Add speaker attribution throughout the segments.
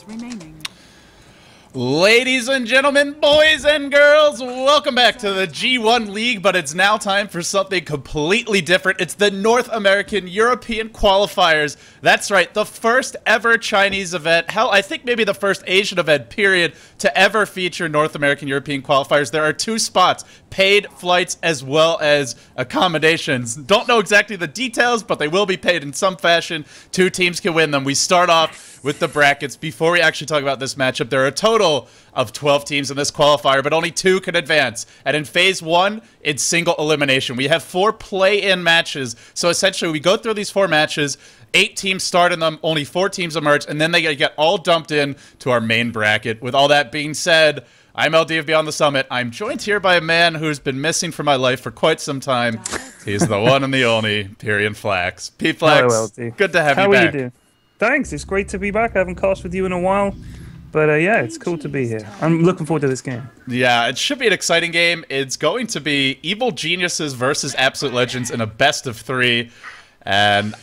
Speaker 1: remaining.
Speaker 2: Ladies and gentlemen, boys and girls, welcome back to the G1 League, but it's now time for something completely different. It's the North American European Qualifiers. That's right, the first ever Chinese event, hell, I think maybe the first Asian event, period, to ever feature North American European Qualifiers. There are 2 spots, paid flights as well as accommodations. Don't know exactly the details, but they will be paid in some fashion. 2 teams can win them. We start off with the brackets. Before we actually talk about this matchup, there are a total of 12 teams in this qualifier, but only 2 can advance. And in Phase 1, it's single elimination. We have 4 play-in matches. So essentially, we go through these 4 matches, 8 teams start in them, only 4 teams emerge, and then they get all dumped in to our main bracket. With all that being said, I'm LD of Beyond the Summit. I'm joined here by a man who's been missing from my life for quite some time. He's the one and the only Pyrian Flax. P-Flax,
Speaker 3: hello, LD.
Speaker 2: Good to have
Speaker 3: How
Speaker 2: you back.
Speaker 3: Are you doing? Thanks, it's great to be back. I haven't cast with you in a while. But yeah, it's cool to be here. I'm looking forward to this game.
Speaker 2: Yeah, it should be an exciting game. It's going to be Evil Geniuses versus Absolute Legends in a best of 3. And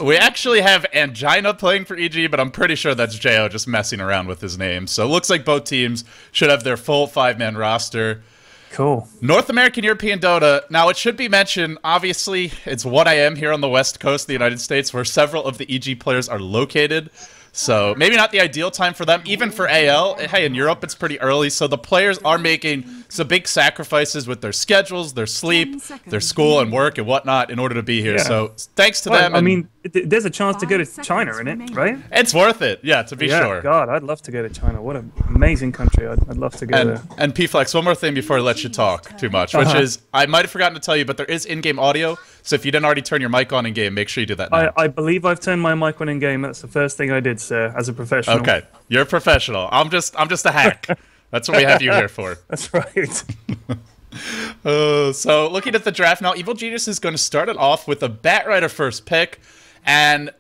Speaker 2: we actually have Angina playing for EG, but I'm pretty sure that's Jo just messing around with his name. So it looks like both teams should have their full 5-man roster.
Speaker 3: Cool.
Speaker 2: North American European Dota. Now, it should be mentioned, obviously, it's what I am here on the west coast of the United States, where several of the EG players are located. So maybe not the ideal time for them, even for AL. Hey, in Europe, it's pretty early, so the players are making some big sacrifices with their schedules, their sleep, their school and work and whatnot in order to be here. Yeah. So thanks to them.
Speaker 3: I mean, there's a chance to go to China in it, right?
Speaker 2: It's worth it, yeah, to be sure.
Speaker 3: God, I'd love to go to China. What an amazing country. I'd love to go there.
Speaker 2: And P-Flex, one more thing before I let you talk too much, which is, I might have forgotten to tell you, but there is in-game audio. So if you didn't already turn your mic on in-game, make sure you do that now.
Speaker 3: I believe I've turned my mic on in-game. That's the first thing I did, sir, as a professional.
Speaker 2: Okay, you're a professional. I'm just a hack. That's what we have you here for.
Speaker 3: That's right.
Speaker 2: So looking at the draft now, Evil Genius is going to start it off with a Batrider first pick, and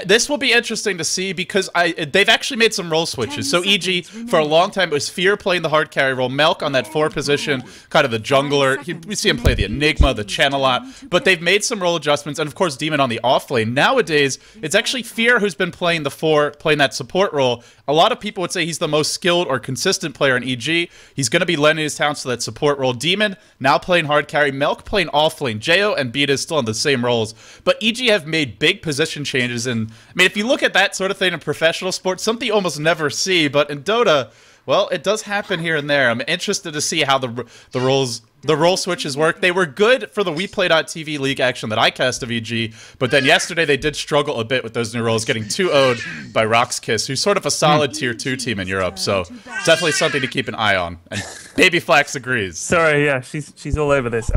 Speaker 2: this will be interesting to see because they've actually made some role switches. So EG, for a long time, it was Fear playing the hard carry role, Melk on that 4 position, kind of the jungler. We see him play the Enigma, the Chen a lot. But they've made some role adjustments, and of course, Demon on the off lane. Nowadays, it's actually Fear who's been playing the 4, playing that support role. A lot of people would say he's the most skilled or consistent player in EG. He's going to be lending his talents to that support role. Demon now playing hard carry, Melk playing off lane. Jo and Beta still in the same roles. But EG have made big position changes in, I mean, if you look at that sort of thing in professional sports, something you almost never see, but in Dota, well, it does happen here and there. I'm interested to see how the role switches work. They were good for the WePlay.tv league action that I cast of EG, but then yesterday they did struggle a bit with those new roles, getting 2-0'd by Roxkiss, who's sort of a solid tier 2 team in Europe, so definitely something to keep an eye on. And Baby Flax agrees.
Speaker 3: Sorry, yeah, she's all over this.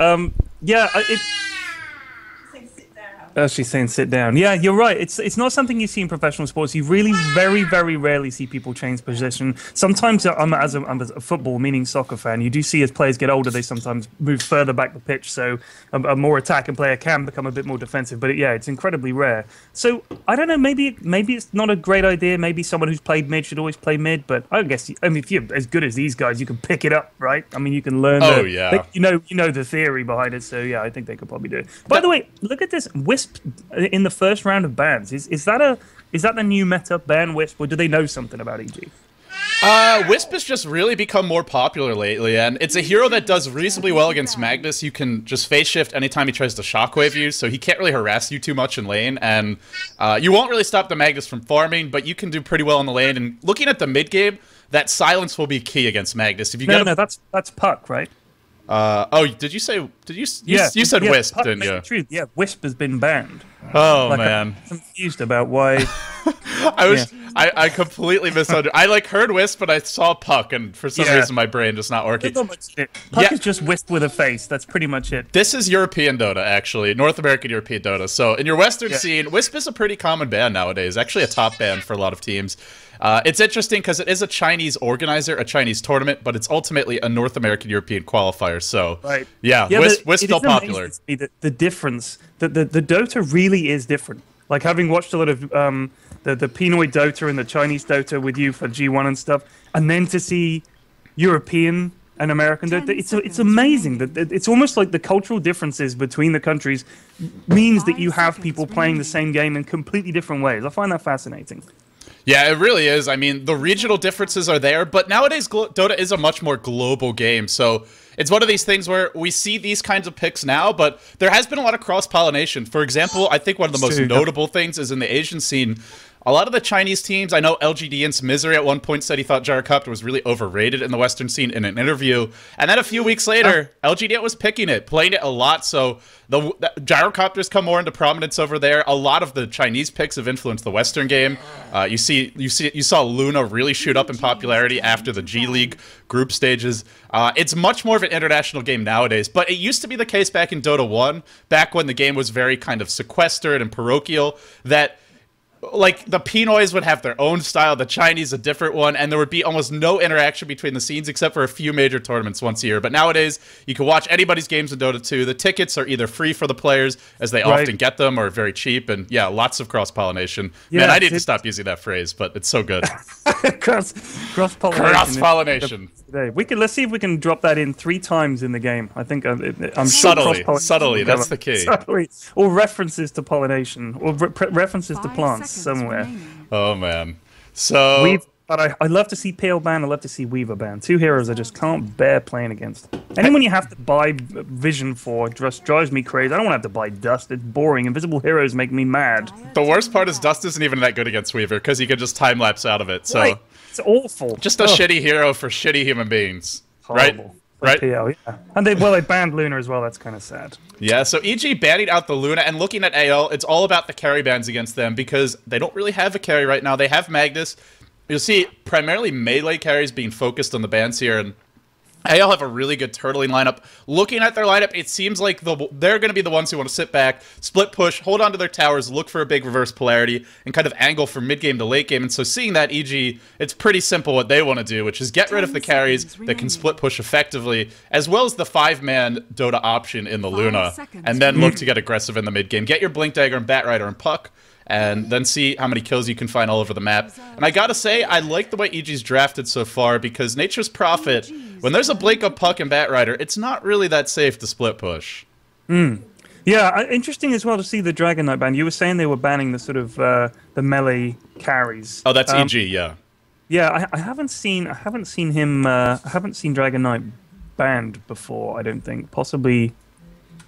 Speaker 3: Yeah, she's saying sit down. Yeah, you're right. It's not something you see in professional sports. You really very, very rarely see people change position. Sometimes, as a football, meaning soccer fan, you do see as players get older, they sometimes move further back the pitch, so a more attacking player can become a bit more defensive. But yeah, it's incredibly rare. So I don't know. Maybe it's not a great idea. Maybe someone who's played mid should always play mid. But I guess if you're as good as these guys, you can pick it up, right? I mean, you can learn.
Speaker 2: Oh yeah.
Speaker 3: You know the theory behind it. So yeah, I think they could probably do it. By the way, look at this Wisp in the first round of bans. Is that the new meta, ban Wisp, or do they know something about EG?
Speaker 2: Wisp has just really become more popular lately, and it's a hero that does reasonably well against Magnus. You can just phase shift anytime he tries to shockwave you, so he can't really harass you too much in lane, and you won't really stop the Magnus from farming, but you can do pretty well in the lane. And looking at the mid game, that silence will be key against Magnus. If you
Speaker 3: no, that's Puck, right?
Speaker 2: Oh, did you say? You said Wisp,
Speaker 3: Puck,
Speaker 2: didn't you?
Speaker 3: Truth. Yeah, Wisp has been banned.
Speaker 2: Oh man,
Speaker 3: I'm confused about why.
Speaker 2: I completely misunderstood. I heard Wisp, but I saw Puck, and for some reason my brain just not working.
Speaker 3: Puck is just Wisp with a face. That's pretty much it.
Speaker 2: This is European Dota, actually, North American European Dota. So in your Western scene, Wisp is a pretty common ban nowadays. Actually, a top ban for a lot of teams. It's interesting because it is a Chinese organizer, a Chinese tournament, but it's ultimately a North American European qualifier. So yeah, Wisp still popular.
Speaker 3: The difference, the Dota really is different. Like having watched a lot of the Pinoy Dota and the Chinese Dota with you for G1 and stuff, and then to see European and American Dota, it's amazing. That it's almost like the cultural differences between the countries means that you have people playing the same game in completely different ways. I find that fascinating.
Speaker 2: Yeah, it really is. I mean, the regional differences are there, but nowadays Dota is a much more global game. So it's one of these things where we see these kinds of picks now, but there has been a lot of cross-pollination. For example, I think one of the most notable things is in the Asian scene. A lot of the Chinese teams, I know LGD and Misery at one point said he thought Gyrocopter was really overrated in the Western scene in an interview. And then a few weeks later, LGD was picking it, playing it a lot. So the Gyrocopters come more into prominence over there. A lot of the Chinese picks have influenced the Western game. You saw Luna really shoot up in popularity after the G League group stages. It's much more of an international game nowadays, but it used to be the case back in Dota 1, back when the game was very kind of sequestered and parochial, that like the Pinoys would have their own style, the Chinese a different one, and there would be almost no interaction between the scenes except for a few major tournaments once a year. But nowadays, you can watch anybody's games in Dota 2. The tickets are either free for the players, as they often get them, or very cheap, and yeah, lots of cross-pollination. Yeah, man, I need to stop using that phrase, but it's so good.
Speaker 3: Cross-pollination.
Speaker 2: Cross-pollination.
Speaker 3: Let's see if we can drop that in 3 times in the game. I think I'm
Speaker 2: subtly. That's the key.
Speaker 3: Subtly, or references to pollination, or references to plants somewhere.
Speaker 2: Oh man. So
Speaker 3: but I love to see Pale ban. I love to see Weaver ban. 2 heroes I just can't bear playing against. Anyone you have to buy Vision for just drives me crazy. I don't want to have to buy Dust. It's boring. Invisible heroes make me mad.
Speaker 2: The worst part is Dust isn't even that good against Weaver because you can just time lapse out of it. So
Speaker 3: it's awful.
Speaker 2: Just a shitty hero for shitty human beings. Horrible. Right?
Speaker 3: PL, yeah. And they banned Luna as well. That's kind of sad.
Speaker 2: Yeah, so EG banning out the Luna, and looking at AL, it's all about the carry bans against them because they don't really have a carry right now. They have Magnus. You'll see primarily melee carries being focused on the bans here, and AL have a really good turtling lineup. Looking at their lineup, it seems like they're going to be the ones who want to sit back, split push, hold on to their towers, look for a big reverse polarity, and kind of angle from mid-game to late game. And so seeing that, EG, it's pretty simple what they want to do, which is get rid of the carries that can split push effectively, as well as the 5-man Dota option in the Luna, and then look to get aggressive in the mid-game. Get your Blink Dagger and Bat Rider and Puck, and then see how many kills you can find all over the map. And I gotta say, I like the way EG's drafted so far, because Nature's Prophet, when there's a Blink of Puck and Bat Rider, it's not really that safe to split push.
Speaker 3: Yeah, interesting as well to see the Dragon Knight ban. You were saying they were banning the sort of the melee carries.
Speaker 2: Oh, that's EG, yeah.
Speaker 3: Yeah, I haven't seen him. I haven't seen Dragon Knight banned before. I don't think, possibly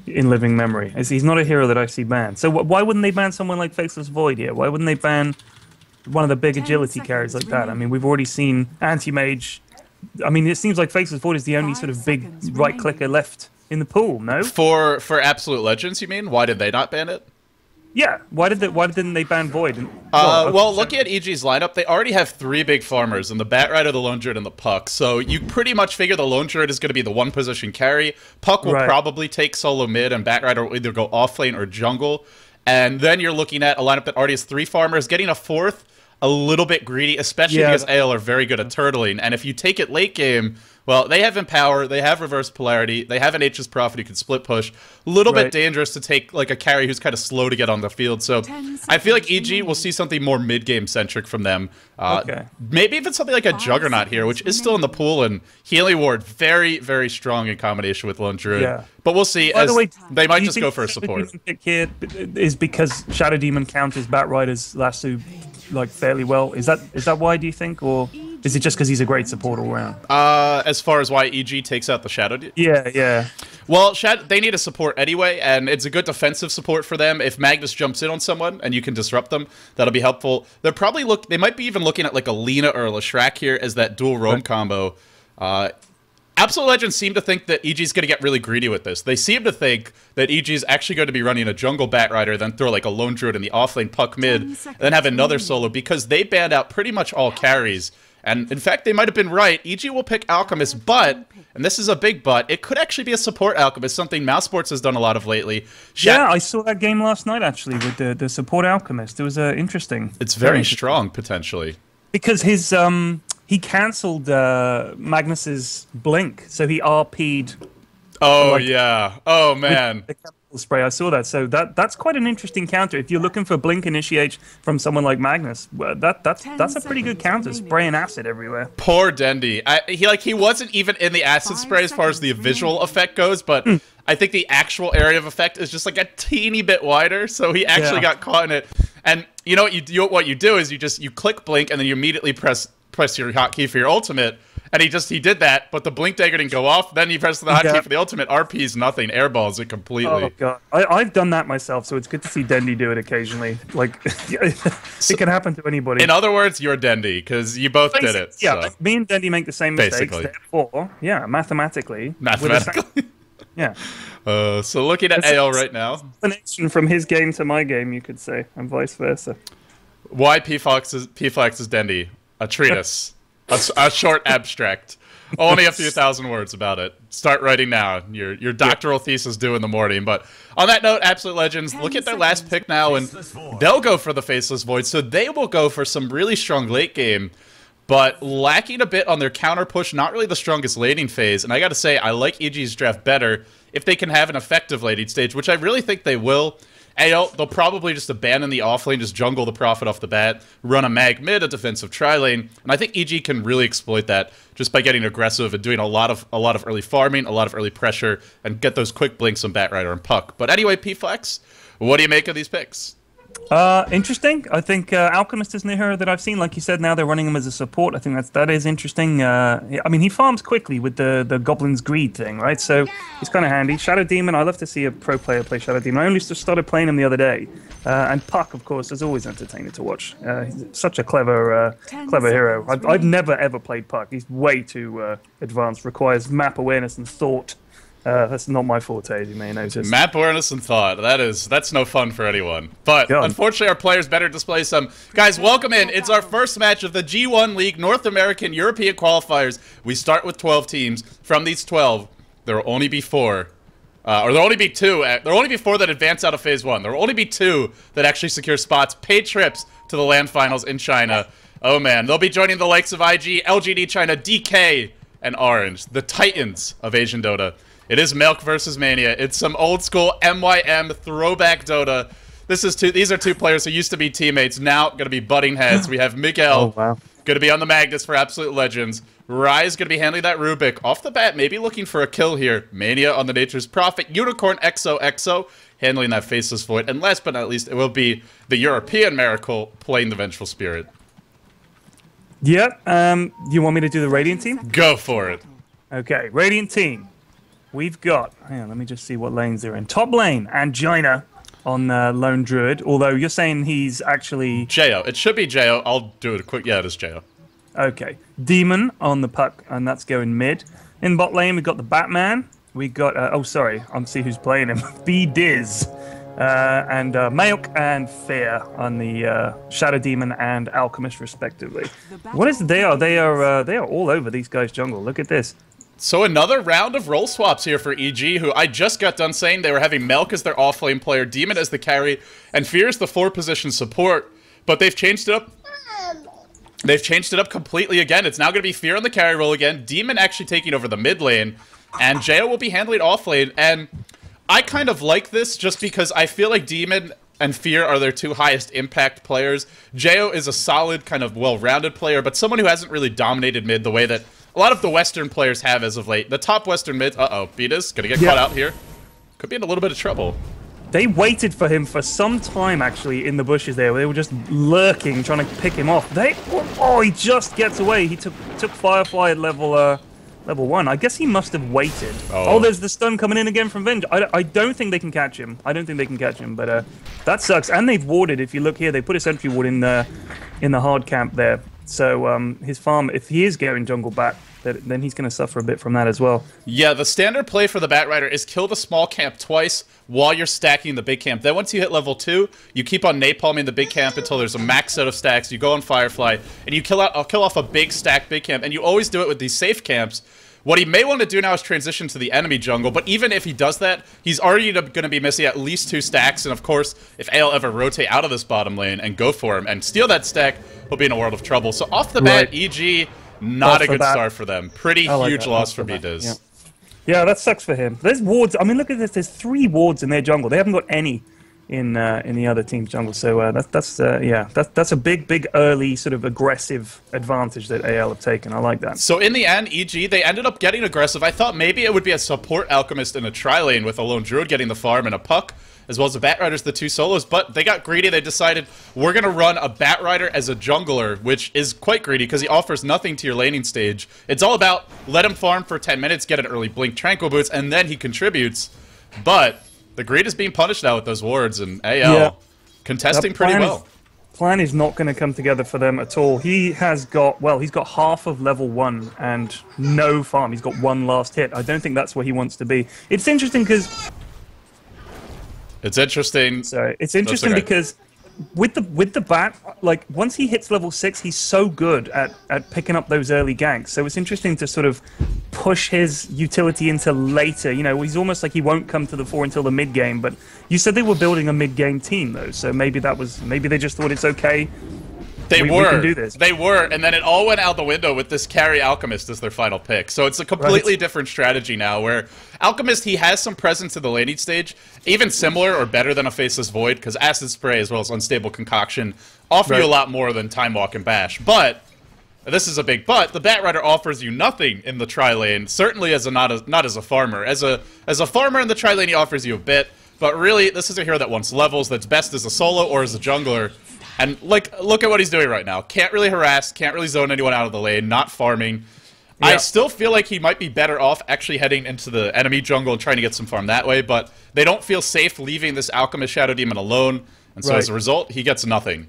Speaker 3: in living memory. He's not a hero that I see banned. So why wouldn't they ban someone like Faceless Void here? Why wouldn't they ban one of the big agility carries like that? I mean, we've already seen Anti-Mage. I mean, it seems like Faceless Void is the only sort of big right clicker left in the pool. No,
Speaker 2: for Absolute Legends, you mean? Why did they not ban it?
Speaker 3: Yeah, why didn't they ban Void?
Speaker 2: Well, looking at EG's lineup, they already have 3 big farmers, and the Bat Rider, the Lone Druid, and the Puck. So you pretty much figure the Lone Druid is going to be the one-position carry. Puck will probably take solo mid, and Bat Rider will either go off-lane or jungle. And then you're looking at a lineup that already has 3 farmers. Getting a 4th, a little bit greedy, especially because AL are very good at turtling. And if you take it late game, well, they have Empower, they have Reverse Polarity, they have an H's Prophet who can split push. A little bit dangerous to take like a carry who's kind of slow to get on the field. So I feel like EG will see something more mid-game centric from them. Maybe even something like a Juggernaut here, which is still in the pool, and Healing Ward, very, very strong in combination with Lone Druid. Yeah. But we'll see. By the way, they might just go for a support.
Speaker 3: Pick here is because Shadow Demon counters Bat Rider's lasso like fairly well. Is that why, do you think, or is it just because he's a great support all around?
Speaker 2: As far as why EG takes out the Shadow?
Speaker 3: Yeah.
Speaker 2: Well, they need a support anyway, and it's a good defensive support for them. If Magnus jumps in on someone and you can disrupt them, that'll be helpful. They might be even looking at like a Lina or a Leshrac here as that dual roam combo. Absolute Legends seem to think that EG's going to get really greedy with this. They seem to think that EG's actually going to be running a jungle Bat Rider, then throw like a Lone Druid in the offlane Puck mid, and then have another solo, because they banned out pretty much all carries. And in fact, they might have been right. EG will pick Alchemist, but, and this is a big but, it could actually be a support Alchemist, something Mouse Sports has done a lot of lately.
Speaker 3: Yeah, I saw that game last night, actually, with the support Alchemist. It was interesting.
Speaker 2: It's very strong, potentially.
Speaker 3: Because his, he cancelled Magnus's Blink, so he RP'd.
Speaker 2: Oh, yeah. Oh, man.
Speaker 3: The chemical spray, I saw that. So that's quite an interesting counter. If you're looking for Blink initiate from someone like Magnus, that's a pretty good counter, spraying acid everywhere.
Speaker 2: Poor Dendi. He wasn't even in the acid spray as far as the visual effect goes, but I think the actual area of effect is just like a teeny bit wider, so he actually got caught in it. And you know what you do is you click blink and then you immediately press your hotkey for your ultimate. And he did that, but the blink dagger didn't go off. Then you press the hotkey for the ultimate. RP's nothing. Airballs it completely.
Speaker 3: Oh god, I've done that myself, so it's good to see Dendy do it occasionally. Like, it can happen to anybody.
Speaker 2: In other words, you're Dendy because you both did it.
Speaker 3: Yeah,
Speaker 2: so.
Speaker 3: me and Dendy make the same mistakes. Therefore, yeah, mathematically. Yeah.
Speaker 2: So looking at AL right now.
Speaker 3: Connection from his game to my game, you could say, and vice versa.
Speaker 2: Why P-Flex is Dendy? A treatise. A short abstract. Only a few thousand words about it. Start writing now. Your doctoral thesis due in the morning. But on that note, Absolute Legends, look at their last pick now, and they'll go for the Faceless Void. So they will go for some really strong late game, but lacking a bit on their counter push, not really the strongest laning phase. And I got to say, I like EG's draft better if they can have an effective laning stage, which I really think they will. AL, they'll probably just abandon the offlane, just jungle the Prophet off the bat, run a mag mid, a defensive tri-lane, and I think EG can really exploit that just by getting aggressive and doing a lot of early farming, a lot of early pressure, and get those quick blinks on Batrider and Puck. But anyway, P-Flex, what do you make of these picks?
Speaker 3: Interesting. I think Alchemist is the hero that I've seen. Like you said, now they're running him as a support. I think that is interesting. I mean, he farms quickly with the Goblin's Greed thing, right? So it's kind of handy. Shadow Demon, I love to see a pro player play Shadow Demon. I only just started playing him the other day. And Puck, of course, is always entertaining to watch. He's such a clever hero. I've never, ever played Puck. He's way too advanced, requires map awareness and thought. That's not my forte, as you may notice.
Speaker 2: Map awareness and thought. That's no fun for anyone. But unfortunately, our players better display some. Guys, welcome in. It's our first match of the G1 League North American European qualifiers. We start with 12 teams. From these 12, there will only be 4. Or there'll only be 2. There'll only be 4 that advance out of Phase 1. There will only be 2 that actually secure spots, paid trips to the LAN finals in China. Oh man, they'll be joining the likes of IG, LGD China, DK, and Orange, the titans of Asian Dota. It is Milk versus Mania. It's some old school MYM throwback Dota. These are two players who used to be teammates, now going to be butting heads. We have Miguel, going to be on the Magnus for Absolute Legends. Rise going to be handling that Rubik. Off the bat, maybe looking for a kill here. Mania on the Nature's Prophet. Unicorn XOXO handling that Faceless Void. And last but not least, it will be the European Miracle playing the Vengeful Spirit.
Speaker 3: Yeah, you want me to do the Radiant team?
Speaker 2: Go for it.
Speaker 3: Okay, Radiant team. We've got, hang on, let me just see what lanes they're in. Top lane, Angina on Lone Druid, although you're saying he's actually...
Speaker 2: Jo. It should be Jo. I'll do it quick. Yeah, it is Jo.
Speaker 3: Okay. Demon on the Puck, and that's going mid. In bot lane, we've got the Batman. We got, oh, sorry, I'm see who's playing him. B-Diz. And Mayok and Fear on the Shadow Demon and Alchemist, respectively. What is they are all over these guys' jungle. Look at this.
Speaker 2: So another round of role swaps here for EG, who I just got done saying they were having Melk as their off-lane player, Demon as the carry, and Fear as the 4-position support. But they've changed it up. They've changed it up completely again. It's now going to be Fear on the carry role again, Demon actually taking over the mid lane, and Jo will be handling off-lane. And I kind of like this just because I feel like Demon and Fear are their 2 highest impact players. Jo is a solid, kind of well-rounded player, but someone who hasn't really dominated mid the way that a lot of the Western players have as of late. The top Western mids... Uh-oh, Beata's gonna get caught out here. Could be in a little bit of trouble.
Speaker 3: They waited for him for some time, actually, in the bushes there. They were just lurking, trying to pick him off. Oh, he just gets away. He took Firefly at level 1. I guess he must have waited. Oh, there's the stun coming in again from Venge. I don't think they can catch him. But that sucks. And they've warded. If you look here, they put a sentry ward in the hard camp there. So his farm, if he is going jungle back, then he's going to suffer a bit from that as well.
Speaker 2: Yeah, the standard play for the Batrider is kill the small camp twice while you're stacking the big camp. Then once you hit level 2, you keep on napalming the big camp until there's a max set of stacks. You go on Firefly, and you kill off a big stacked big camp, and you always do it with these safe camps. What he may want to do now is transition to the enemy jungle, but even if he does that, he's already going to be missing at least 2 stacks, and of course, if AL ever rotate out of this bottom lane and go for him and steal that stack, he'll be in a world of trouble. So off the bat, EG, not a good start for them. Pretty huge loss for B-Diz.
Speaker 3: Yeah, that sucks for him. There's wards. I mean, look at this. There's 3 wards in their jungle. They haven't got any in the other team's jungle. So that's a big early sort of aggressive advantage that AL have taken. I like that.
Speaker 2: So in the end, EG, they ended up getting aggressive. I thought maybe it would be a support Alchemist in a tri-lane with a Lone Druid getting the farm and a Puck as well as the Batrider's the 2 solos, but they got greedy. They decided, we're going to run a Batrider as a jungler, which is quite greedy because he offers nothing to your laning stage. It's all about let him farm for 10 minutes, get an early Blink Tranquil Boots, and then he contributes. But the greed is being punished now with those wards, and AL contesting pretty well.
Speaker 3: Plan is not going to come together for them at all. He has got, well, he's got half of level 1 and no farm. He's got 1 last hit. I don't think that's where he wants to be. It's interesting because...
Speaker 2: It's interesting.
Speaker 3: Sorry. It's interesting because with the bat, like, once he hits level 6, he's so good at picking up those early ganks. So it's interesting to sort of push his utility into later. You know, he's almost like he won't come to the fore until the mid game. But you said they were building a mid game team though, so maybe they just thought it's okay. We can do this.
Speaker 2: They were, and then it all went out the window with this carry Alchemist as their final pick. So it's a completely different strategy now, where Alchemist, he has some presence in the laning stage, even similar or better than a Faceless Void, because Acid Spray as well as Unstable Concoction offer you a lot more than Time Walk and Bash. But, this is a big but, the Batrider offers you nothing in the tri-lane, certainly as a not as a farmer. As a farmer in the tri-lane, he offers you a bit, but really, this is a hero that wants levels, that's best as a solo or as a jungler. And, like, look at what he's doing right now. Can't really harass, can't really zone anyone out of the lane, not farming. Yeah. I still feel like he might be better off actually heading into the enemy jungle and trying to get some farm that way, but they don't feel safe leaving this Alchemist Shadow Demon alone, and so as a result, he gets nothing.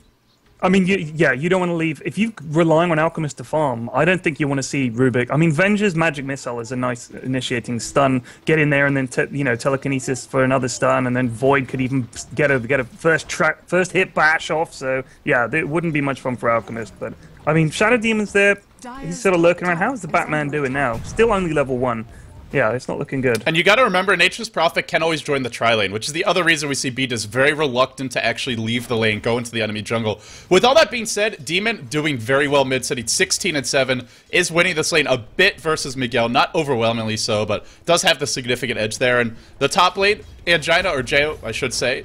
Speaker 3: I mean, you don't want to leave. If you're relying on Alchemist to farm, I don't think you want to see Rubik. I mean, Venger's Magic Missile is a nice initiating stun. Get in there and then, telekinesis for another stun, and then Void could even get a first hit bash off. So, yeah, it wouldn't be much fun for Alchemist. But, I mean, Shadow Demon's there. He's sort of lurking around. How's the Batman doing now? Still only level 1. Yeah, it's not looking good.
Speaker 2: And you got to remember, Nature's Prophet can always join the tri-lane, which is the other reason we see Beat is very reluctant to actually leave the lane, go into the enemy jungle. With all that being said, Demon doing very well mid, sitting 16-7, is winning this lane a bit versus Miguel, not overwhelmingly so, but does have the significant edge there. And the top lane, Angina, or Jo, I should say,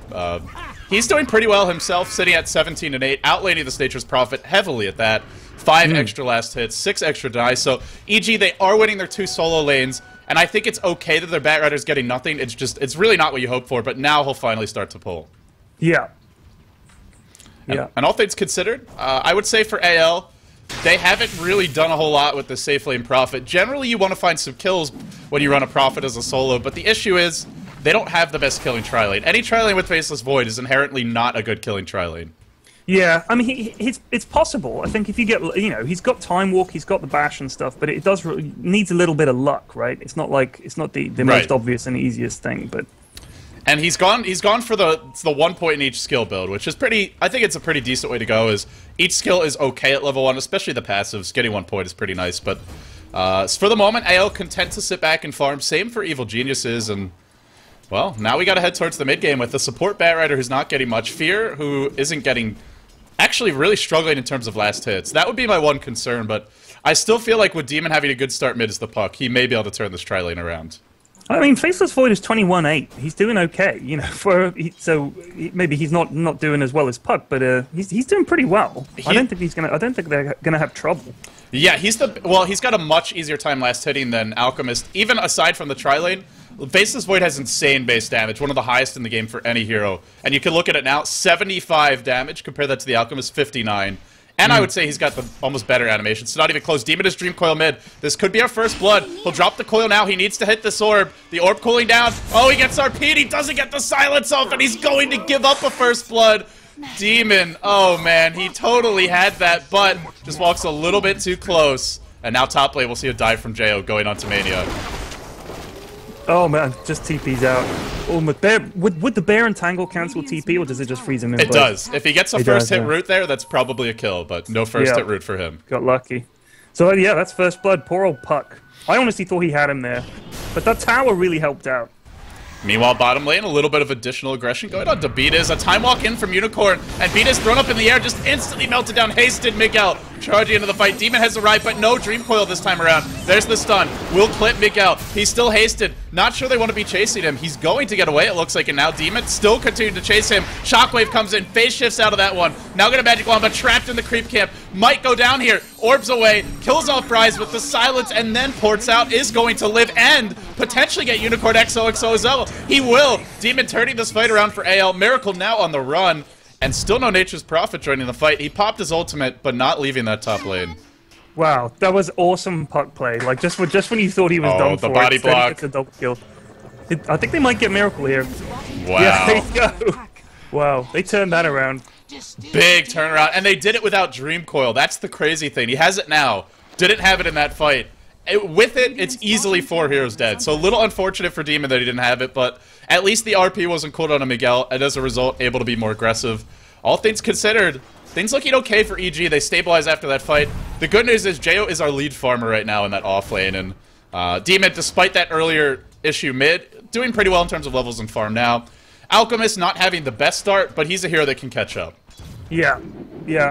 Speaker 2: he's doing pretty well himself, sitting at 17-8, outlaning this Nature's Prophet heavily at that. 5 extra last hits, 6 extra denies. So, EG, they are winning their 2 solo lanes. And I think it's okay that their Batrider's getting nothing. It's just, it's really not what you hope for, but now he'll finally start to pull.
Speaker 3: Yeah.
Speaker 2: And all things considered, I would say for AL, they haven't really done a whole lot with the safe lane Prophet. Generally, you want to find some kills when you run a Prophet as a solo, but the issue is, they don't have the best killing tri-lane. Any tri-lane with Faceless Void is inherently not a good killing tri-lane.
Speaker 3: Yeah, I mean, it's possible. I think if you get, he's got Time Walk, he's got the Bash and stuff, but it needs a little bit of luck, right? It's not like, it's not the most obvious and easiest thing, but...
Speaker 2: And he's gone for the 1 point in each skill build, which is I think it's a pretty decent way to go, is each skill is okay at level 1, especially the passives. Getting 1 point is pretty nice, but for the moment, AL content to sit back and farm. Same for Evil Geniuses, and... Well, now we gotta head towards the mid-game with the support Batrider who's not getting much. Fear, who isn't getting... Actually really struggling in terms of last hits. That would be my one concern, but I still feel like with Demon having a good start mid as the puck, he may be able to turn this tri-lane around.
Speaker 3: I mean, Faceless Void is 21-8. He's doing okay, so maybe he's not doing as well as Puck, but he's doing pretty well. I don't think they're gonna have trouble.
Speaker 2: Yeah, he's got a much easier time last hitting than Alchemist. Even aside from the tri-lane, Faceless Void has insane base damage, one of the highest in the game for any hero. And you can look at it now, 75 damage, compare that to the Alchemist, 59. And I would say he's got the almost better animation, so not even close. Demon is Dream Coil mid. This could be our first blood. He'll drop the coil now. He needs to hit this orb. The orb cooling down. Oh, he gets RP'd. He doesn't get the silence off, and he's going to give up a first blood. Demon, oh man, he totally had that, but just walks a little bit too close. And now top lane, we'll see a dive from Jo going on to Mania.
Speaker 3: Oh man, just TP's out. Oh, would the bear entangle cancel TP, or does it just freeze him in place?
Speaker 2: It does. If he gets a first hit root there, that's probably a kill, but no first hit root for him.
Speaker 3: Got lucky. So yeah, that's first blood. Poor old Puck. I honestly thought he had him there, but that tower really helped out.
Speaker 2: Meanwhile, bottom lane, a little bit of additional aggression going on to Beatus. A time walk in from Unicorn, and Beatus thrown up in the air, just instantly melted down, hasted Miguel. charging into the fight. Demon has arrived, but no Dream Coil this time around. There's the stun. Will clip Miguel. He's still hasted. Not sure they want to be chasing him. He's going to get away, it looks like, and now Demon still continuing to chase him. Shockwave comes in, phase shifts out of that one. Now got a Magic Wand, but trapped in the creep camp. Might go down here. Orbs away, kills off Rise with the silence, and then ports out, is going to live and potentially get Unicorn XOXO as well. He will. Demon turning this fight around for AL. Miracle now on the run. And still no Nature's Prophet joining the fight. He popped his ultimate, but not leaving that top lane.
Speaker 3: Wow, that was awesome puck play. Like, just when you thought he was done for,
Speaker 2: the body block.
Speaker 3: It's a double kill. I think they might get Miracle here.
Speaker 2: Wow.
Speaker 3: Yeah, there you go. Wow, they turned that around.
Speaker 2: Big turnaround. And they did it without Dream Coil. That's the crazy thing. He has it now. Didn't have it in that fight. With it, it's easily 4 heroes dead. So a little unfortunate for Demon that he didn't have it, but at least the RP wasn't cooled on Miguel, and as a result, able to be more aggressive. All things considered, things looking okay for EG. They stabilize after that fight. The good news is Jo is our lead farmer right now in that off lane, and Demon, despite that earlier issue mid, doing pretty well in terms of levels and farm now. Alchemist not having the best start, but he's a hero that can catch up.
Speaker 3: Yeah,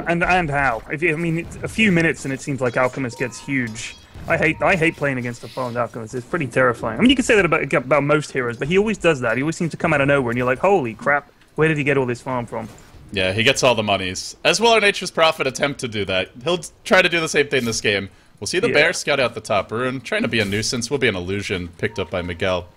Speaker 3: and how? I mean, it's a few minutes and it seems like Alchemist gets huge. I hate playing against a farmed Alchemist. It's pretty terrifying. I mean, you can say that about most heroes, but he always does that. He always seems to come out of nowhere, and you're like, holy crap, where did he get all this farm from?
Speaker 2: Yeah, he gets all the monies. As will our Nature's Prophet attempt to do that. He'll try to do the same thing this game. We'll see the bear scout out the top rune, trying to be a nuisance. Will be an illusion picked up by Miguel.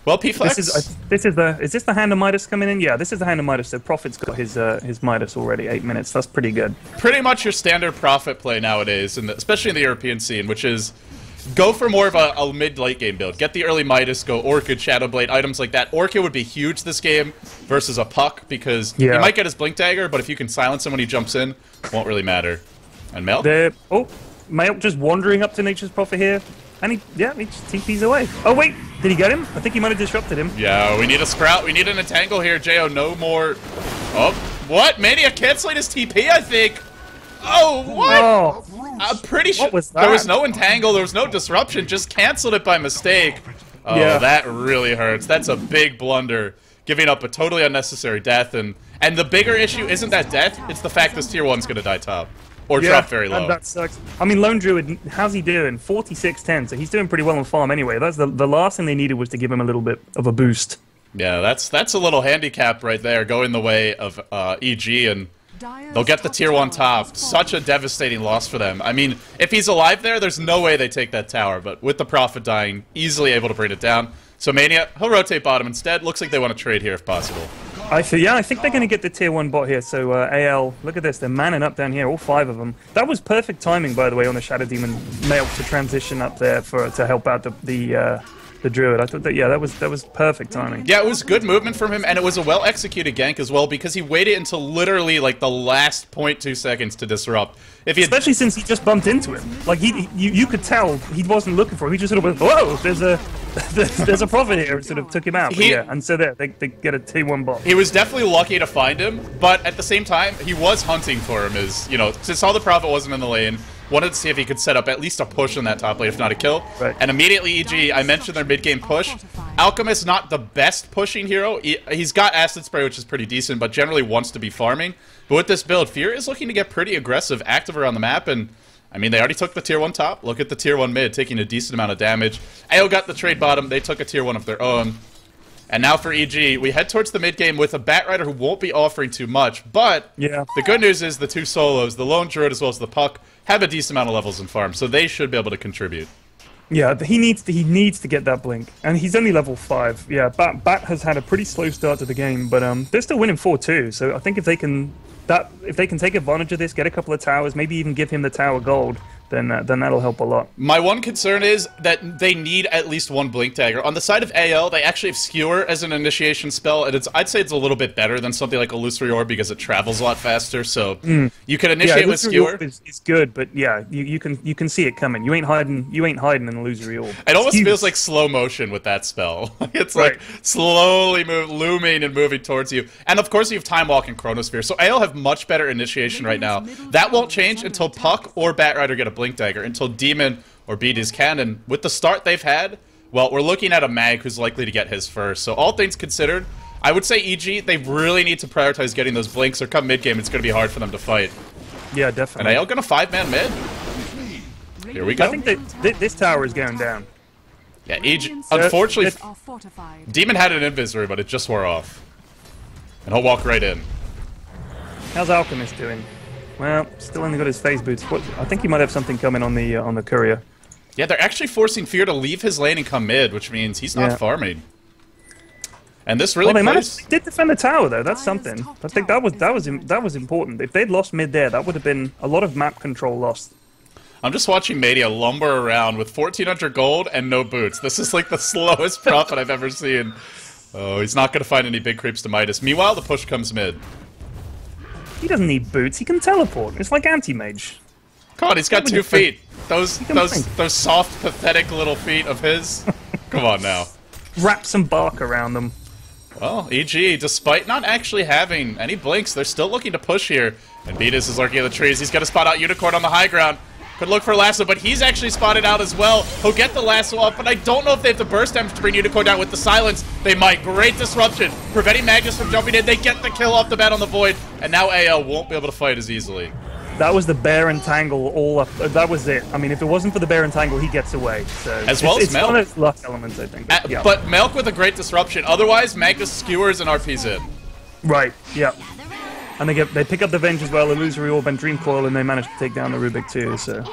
Speaker 2: Well, P-Flex.
Speaker 3: Is this the Hand of Midas coming in? Yeah, this is the Hand of Midas. So Prophet's got his Midas already. 8 minutes. That's pretty good.
Speaker 2: Pretty much your standard Prophet play nowadays, especially in the European scene, which is go for more of a mid-late game build. Get the early Midas, go Orchid, Shadowblade, items like that. Orchid would be huge this game versus a Puck because he might get his Blink Dagger, but if you can silence him when he jumps in, it won't really matter. And Mel?
Speaker 3: Mel just wandering up to Nature's Prophet here. And he just TP's away. Oh, wait. Did he get him? I think he might have disrupted him.
Speaker 2: Yeah, we need a Sprout. We need an Entangle here, Jo. No more. Oh, what? Mania canceling his TP, I think. Oh, what?
Speaker 3: Oh.
Speaker 2: I'm pretty sure.
Speaker 3: What was that?
Speaker 2: There was no Entangle. There was no disruption. Just canceled it by mistake. Oh, yeah. That really hurts. That's a big blunder. Giving up a totally unnecessary death. And the bigger issue isn't that death. It's the fact this tier 1's going to die top. Or drop very low.
Speaker 3: That sucks. I mean, Lone Druid, how's he doing? 46-10, so he's doing pretty well on farm anyway. That's the last thing they needed was to give him a little bit of a boost.
Speaker 2: Yeah, that's a little handicap right there, going the way of EG, and they'll get the tier 1 top. Such a devastating loss for them. I mean, if he's alive there's no way they take that tower, but with the Prophet dying, easily able to bring it down. So Mania, he'll rotate bottom instead. Looks like they want to trade here if possible.
Speaker 3: I think they're going to get the tier 1 bot here. So AL, look at this. They're manning up down here, all 5 of them. That was perfect timing, by the way, on the Shadow Demon Male to transition up there to help out the Druid. I thought that was perfect timing.
Speaker 2: Yeah, it was good movement from him, and it was a well-executed gank as well, because he waited until literally like the last 0.2 seconds to disrupt.
Speaker 3: Especially since he just bumped into him. Like you could tell he wasn't looking for him. He just sort of went, whoa, there's a Prophet here, and sort of took him out. And so they get a T1 bot.
Speaker 2: He was definitely lucky to find him, but at the same time, he was hunting for him. Since all the Prophet wasn't in the lane, wanted to see if he could set up at least a push in that top lane, if not a kill.
Speaker 3: Right.
Speaker 2: And immediately, EG, I mentioned their mid-game push. Alchemist, not the best pushing hero. He's got Acid Spray, which is pretty decent, but generally wants to be farming. But with this build, Fear is looking to get pretty aggressive, active around the map, and I mean, they already took the tier 1 top. Look at the tier 1 mid, taking a decent amount of damage. AO got the trade bottom. They took a tier 1 of their own. And now for EG, we head towards the mid game with a Batrider who won't be offering too much. But the good news is the 2 solos, the Lone Druid as well as the Puck, have a decent amount of levels in farm, so they should be able to contribute.
Speaker 3: Yeah, he needs to get that blink, and he's only level 5. Yeah, Bat has had a pretty slow start to the game, but they're still winning 4-2. So I think if they can take advantage of this, get a couple of towers, maybe even give him the tower gold, then that'll help a lot.
Speaker 2: My one concern is that they need at least 1 Blink Dagger. On the side of AL, they actually have Skewer as an initiation spell, and I'd say it's a little bit better than something like Illusory Orb because it travels a lot faster, so you can initiate with Skewer.
Speaker 3: It's good, but yeah, you can see it coming. You ain't hiding in Illusory Orb.
Speaker 2: It almost feels like slow motion with that spell. It's like slowly looming and moving towards you. And of course you have Time Walk and Chronosphere, so AL have much better initiation right now. That won't change until Puck or Batrider get a Blink Dagger, until Demon or Beaties can, and with the start they've had, well, we're looking at a Mag who's likely to get his first. So all things considered, I would say EG, they really need to prioritize getting those blinks, or come mid-game, it's going to be hard for them to fight.
Speaker 3: Yeah,
Speaker 2: And
Speaker 3: definitely.
Speaker 2: AL gonna 5-man mid. Here we go.
Speaker 3: I think that this tower is going down.
Speaker 2: Yeah, EG. Unfortunately,
Speaker 1: Are fortified.
Speaker 2: Demon had an invis, but it just wore off. And he'll walk right in.
Speaker 3: How's Alchemist doing? Well, still only got his phase boots. I think he might have something coming on the courier.
Speaker 2: Yeah, they're actually forcing Fear to leave his lane and come mid, which means he's not
Speaker 3: Yeah.
Speaker 2: farming. And this really
Speaker 3: Well,
Speaker 2: plays...
Speaker 3: they did defend the tower though. That's something. I think that was important. If they'd lost mid there, that would have been a lot of map control lost.
Speaker 2: I'm just watching Media lumber around with 1,400 gold and no boots. This is like the slowest profit I've ever seen. Oh, he's not going to find any big creeps to Midas. Meanwhile, the push comes mid.
Speaker 3: He doesn't need boots. He can teleport. It's like anti-mage.
Speaker 2: Come on, he's got 2 feet. Those
Speaker 3: blink.
Speaker 2: soft, pathetic little feet of his. Come on now.
Speaker 3: Wrap some bark around them.
Speaker 2: Well, EG, despite not actually having any blinks, they're still looking to push here. And Beatus is lurking in the trees. He's going to spot out Unicorn on the high ground. Could look for Lasso, but he's actually spotted out as well. He'll get the Lasso off, but I don't know if they have the burst damage to bring Unicorn down with the silence. They might. Great disruption. Preventing Magnus from jumping in. They get the kill off the bat on the Void, and now AL won't be able to fight as easily.
Speaker 3: That was the bear entangle all up. That was it. I mean, if it wasn't for the bear entangle, he gets away. So
Speaker 2: As well as
Speaker 3: it's
Speaker 2: Milk.
Speaker 3: one of those luck elements, I think. Yeah.
Speaker 2: But Milk with a great disruption. Otherwise, Magnus skewers and RP's in.
Speaker 3: Right. Yeah. And they pick up the Venge as well, Illusory Orb and Dream Coil, and they manage to take down the Rubik too. So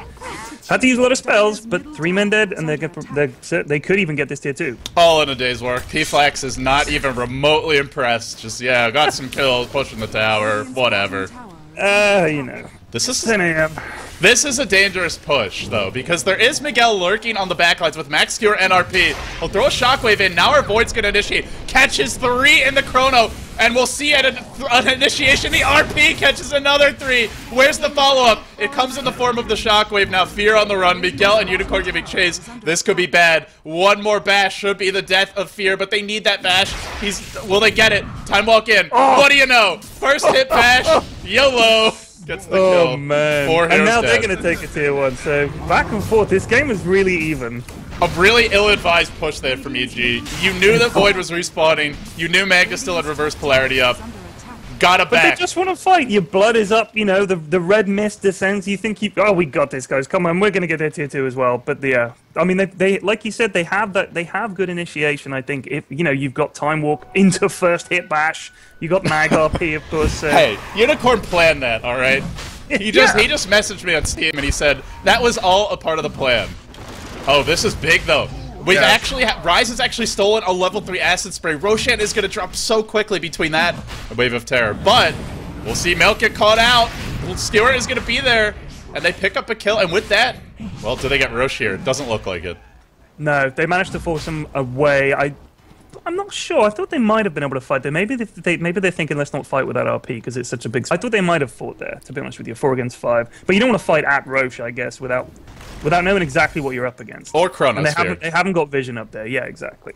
Speaker 3: had to use a lot of spells, but 3 men dead, and they could even get this tier 2.
Speaker 2: All in a day's work. P-Flax is not even remotely impressed. Just, yeah, got some kills, pushing the tower, whatever.
Speaker 3: You know.
Speaker 2: This is
Speaker 3: 10 a.m.
Speaker 2: This is a dangerous push, though, because there is Miguel lurking on the backlines with Max Skewer and RP. He'll throw a Shockwave in. Now our Void's going to initiate. Catches 3 in the Chrono, and we'll see at an initiation, the RP catches another 3. Where's the follow-up? It comes in the form of the Shockwave. Now Fear on the run. Miguel and Unicorn giving chase. This could be bad. One more bash should be the death of Fear, but they need that bash. Will they get it? Time walk in.
Speaker 3: Oh.
Speaker 2: What do you know? First hit bash. YOLO. Gets the kill.
Speaker 3: Oh man!
Speaker 2: 4
Speaker 3: And
Speaker 2: heroes
Speaker 3: now they're
Speaker 2: dead.
Speaker 3: going to take a tier 1. So back and forth. This game is really even.
Speaker 2: A really ill-advised push there from EG. You knew that Void was respawning. You knew Magnus still had reverse polarity up. Got it
Speaker 3: But they
Speaker 2: back.
Speaker 3: just want to fight. Your blood is up. You know the red mist descends. You think we got this, guys. Come on, we're going to get their tier 2 as well. But yeah, I mean they like you said, they have good initiation. I think if you've got Time Walk into first hit bash. You got Mag RP, of course.
Speaker 2: Hey, Unicorn planned that, all right? He just messaged me on Steam and he said that was all a part of the plan. Oh, this is big though. We've actually Rise has actually stolen a level 3 acid spray. Roshan is going to drop so quickly between that and Wave of Terror, but we'll see Milk get caught out. Stewart is going to be there, and they pick up a kill. And with that, well, do they get Roche here? It doesn't look like it.
Speaker 3: No, they managed to force him away. I'm not sure. I thought they might have been able to fight there. Maybe they're thinking let's not fight with that RP because it's such a big. I thought they might have fought there. To be honest with you, 4 against 5. But you don't want to fight at Roche, I guess, without knowing exactly what you're up against.
Speaker 2: Or Chronosphere.
Speaker 3: And they haven't got vision up there. Yeah, exactly.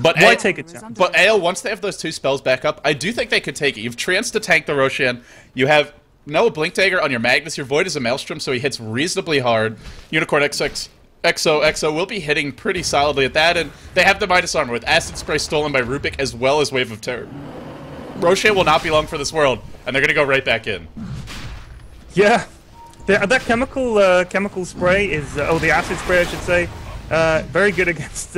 Speaker 2: But
Speaker 3: Why take a chance?
Speaker 2: But AL, once they have those 2 spells back up, I do think they could take it. You've Trance to tank the Roshan. You have no Blink Dagger on your Magnus. Your Void is a Maelstrom, so he hits reasonably hard. Unicorn XO will be hitting pretty solidly at that, and they have the Midas Armor with Acid Spray stolen by Rubik as well as Wave of Terror. Roche will not be long for this world, and they're going to go right back in.
Speaker 3: Yeah. That chemical spray is... the acid spray, I should say. Very good against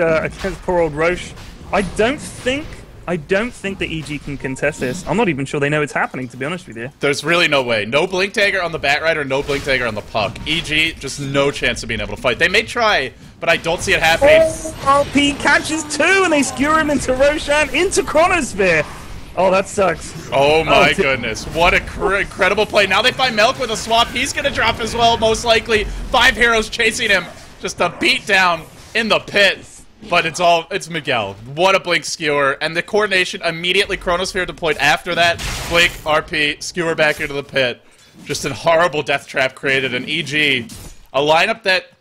Speaker 3: poor old Roche. I don't think the EG can contest this. I'm not even sure they know it's happening, to be honest with you.
Speaker 2: There's really no way. No Blink Dagger on the Batrider, no Blink Dagger on the Puck. EG, just no chance of being able to fight. They may try, but I don't see it happening.
Speaker 3: Oh, RP catches 2, and they skewer him into Roshan, into Chronosphere. Oh, that sucks.
Speaker 2: Oh my goodness. What a incredible play. Now they find Milk with a swap. He's going to drop as well, most likely. 5 heroes chasing him. Just a beat down in the pit. But it's Miguel. What a Blink Skewer. And the coordination immediately Chronosphere deployed after that. Blink, RP, Skewer back into the pit. Just a horrible death trap created. And EG, a lineup that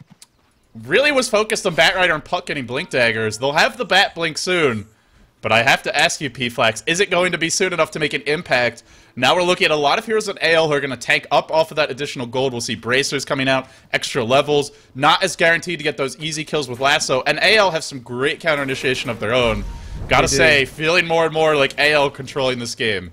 Speaker 2: really was focused on Batrider and Puck getting Blink Daggers. They'll have the Bat Blink soon. But I have to ask you, P-Flax, is it going to be soon enough to make an impact? Now we're looking at a lot of heroes on AL who are going to tank up off of that additional gold. We'll see Bracers coming out, extra levels. Not as guaranteed to get those easy kills with Lasso. And AL have some great counter initiation of their own. Gotta say, feeling more and more like AL controlling this game.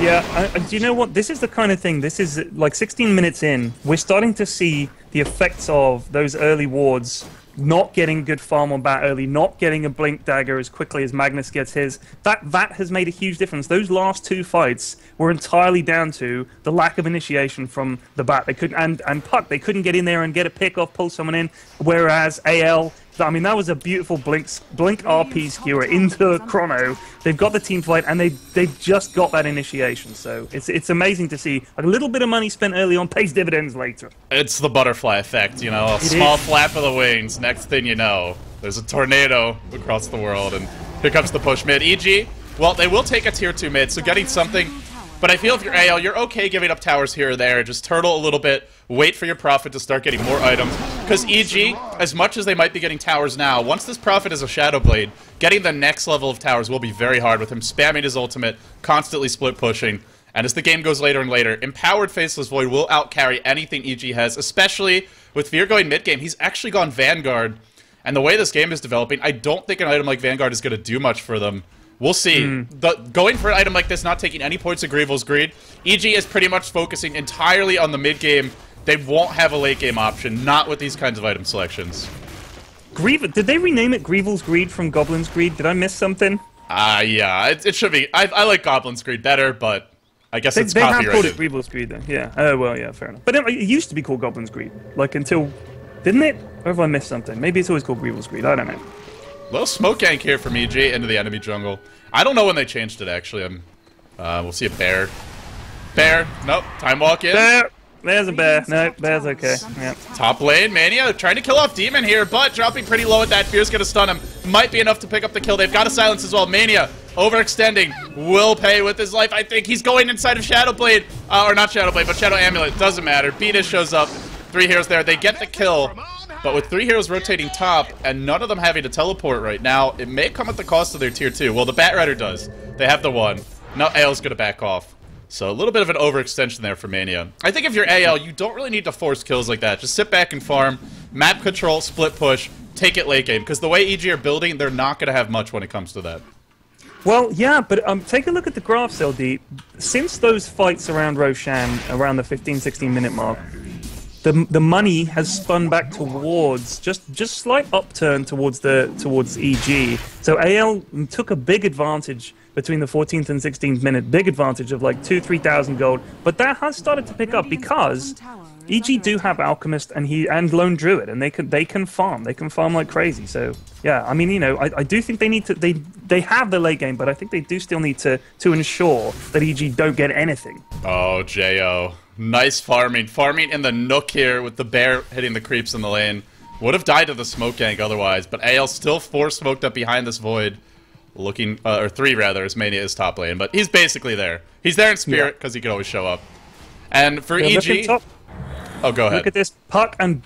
Speaker 3: Yeah, do you know what? This is the kind of thing, this is like 16 minutes in, we're starting to see the effects of those early wards, not getting good farm on bat early, not getting a blink dagger as quickly as Magnus gets his. That has made a huge difference. Those last two fights were entirely down to the lack of initiation from the bat. They couldn't, and Puck, they couldn't get in there and get a pick off, pull someone in, whereas AL, I mean, that was a beautiful blink RP skewer into Chrono. They've got the team fight, and they've just got that initiation. So it's amazing to see a little bit of money spent early on pays dividends later.
Speaker 2: It's the butterfly effect, you know, a small flap of the wings. Next thing you know, there's a tornado across the world, and here comes the push mid. EG, well, they will take a tier 2 mid, so getting something. But I feel if you're AL, you're okay giving up towers here or there. Just turtle a little bit, wait for your Prophet to start getting more items. Because EG, as much as they might be getting towers now, once this Prophet is a Shadow Blade, getting the next level of towers will be very hard with him spamming his ultimate, constantly split pushing. And as the game goes later and later, Empowered Faceless Void will outcarry anything EG has, especially with Fear going mid-game. He's actually gone Vanguard. And the way this game is developing, I don't think an item like Vanguard is going to do much for them. We'll see. Going for an item like this, not taking any points of Greevil's Greed, EG is pretty much focusing entirely on the mid-game. They won't have a late-game option, not with these kinds of item selections.
Speaker 3: Did they rename it Greevil's Greed from Goblin's Greed? Did I miss something?
Speaker 2: Yeah, it should be. I like Goblin's Greed better, but I guess it's
Speaker 3: copyrighted. They have called it Greevil's Greed, then. Yeah. Oh, well, yeah, fair enough. But it used to be called Goblin's Greed, like, until... Didn't it? Or have I missed something? Maybe it's always called Greevil's Greed. I don't know.
Speaker 2: Little smoke gank here from EG into the enemy jungle. I don't know when they changed it, actually. We'll see a bear. Bear. Nope. Time walk in.
Speaker 3: Bear. There's a bear. Nope. Bear's okay. Yep.
Speaker 2: Top lane. Mania trying to kill off Demon here, but dropping pretty low at that. Fear's going to stun him. Might be enough to pick up the kill. They've got a silence as well. Mania overextending. Will pay with his life. I think he's going inside of Shadow Blade. Or not Shadow Blade, but Shadow Amulet. Doesn't matter. Beatus shows up. 3 heroes there. They get the kill. But with 3 heroes rotating top, and none of them having to teleport right now, it may come at the cost of their tier 2. Well, the Batrider does. They have the 1. Now AL's going to back off. So a little bit of an overextension there for Mania. I think if you're AL, you don't really need to force kills like that. Just sit back and farm, map control, split push, take it late game. Because the way EG are building, they're not going to have much when it comes to that.
Speaker 3: Well, yeah, but take a look at the graphs, LD. Since those fights around Roshan, around the 15-16 minute mark, the money has spun back towards just slight upturn towards EG. So AL took a big advantage between the 14th and 16th minute, big advantage of like 2,000-3,000 gold. But that has started to pick up because EG do have Alchemist and Lone Druid, and they can farm like crazy. So yeah, I mean, you know, I do think they need to they have the late game, but I think they do still need to ensure that EG don't get anything.
Speaker 2: Oh, Jo. Nice farming. Farming in the nook here with the bear hitting the creeps in the lane. Would have died to the smoke gank otherwise, but AL still 4 smoked up behind this void. Looking, or 3 rather, as Mania is top lane, but he's basically there. He's there in spirit because he could always show up. And for EG... Oh, go ahead.
Speaker 3: Look at this. Puck and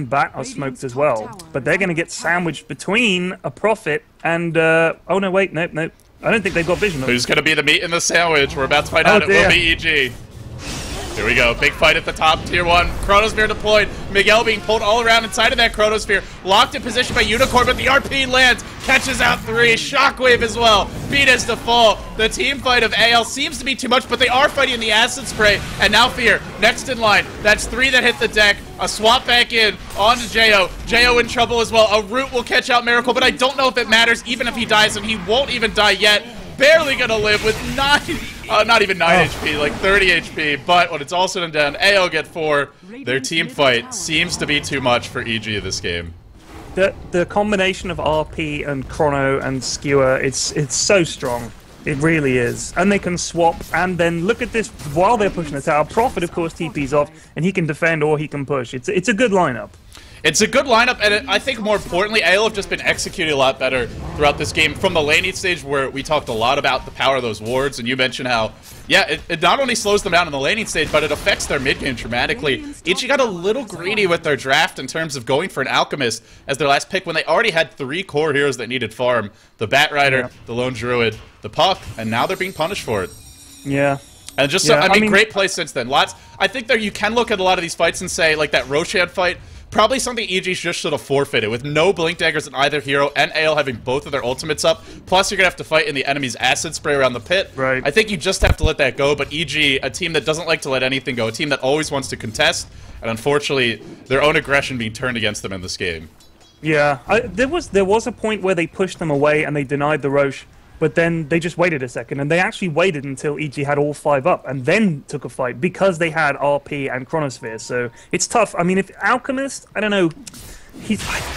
Speaker 3: Bat are smoked as well, but they're going to get sandwiched between a Prophet and... oh, no, wait, nope. I don't think they've got vision.
Speaker 2: Who's going to be the meat in the sandwich? We're about to find out. It will be EG. Here we go. Big fight at the top. Tier 1. Chronosphere deployed. Miguel being pulled all around inside of that Chronosphere. Locked in position by Unicorn, but the RP lands. Catches out 3. Shockwave as well. Beatus to fall. The team fight of AL seems to be too much, but they are fighting the acid spray. And now Fear. Next in line. That's 3 that hit the deck. A swap back in onto Jo. Jo in trouble as well. A root will catch out Miracle, but I don't know if it matters even if he dies, and he won't even die yet. Barely gonna live with 9, not even 9 HP, like 30 HP, but when it's all said and done, AL get 4. Their team fight seems to be too much for EG this game.
Speaker 3: The combination of RP and Chrono and Skewer, it's so strong. It really is. And they can swap, and then look at this, while they're pushing the tower, Prophet, of course, TP's off, and he can defend or he can push. It's a good lineup.
Speaker 2: It's a good lineup, and I think more importantly, AL have just been executing a lot better throughout this game. From the laning stage, where we talked a lot about the power of those wards, and you mentioned how, yeah, it not only slows them down in the laning stage, but it affects their mid-game dramatically. EG got a little greedy with their draft in terms of going for an Alchemist as their last pick when they already had 3 core heroes that needed farm. The Batrider, the Lone Druid, the Puck, and now they're being punished for it.
Speaker 3: Yeah.
Speaker 2: And just, I mean, great play since then. I think that you can look at a lot of these fights and say, like that Roshan fight, probably something EG just should have forfeited. With no Blink Daggers in either hero, and AL having both of their ultimates up, plus you're going to have to fight in the enemy's acid spray around the pit.
Speaker 3: Right.
Speaker 2: I think you just have to let that go, but EG, a team that doesn't like to let anything go, a team that always wants to contest, and unfortunately, their own aggression being turned against them in this game.
Speaker 3: Yeah, there was a point where they pushed them away and they denied the Roche, but then they just waited a second, and they actually waited until EG had all 5 up, and then took a fight, because they had RP and Chronosphere, so it's tough. I mean, if Alchemist, I don't know,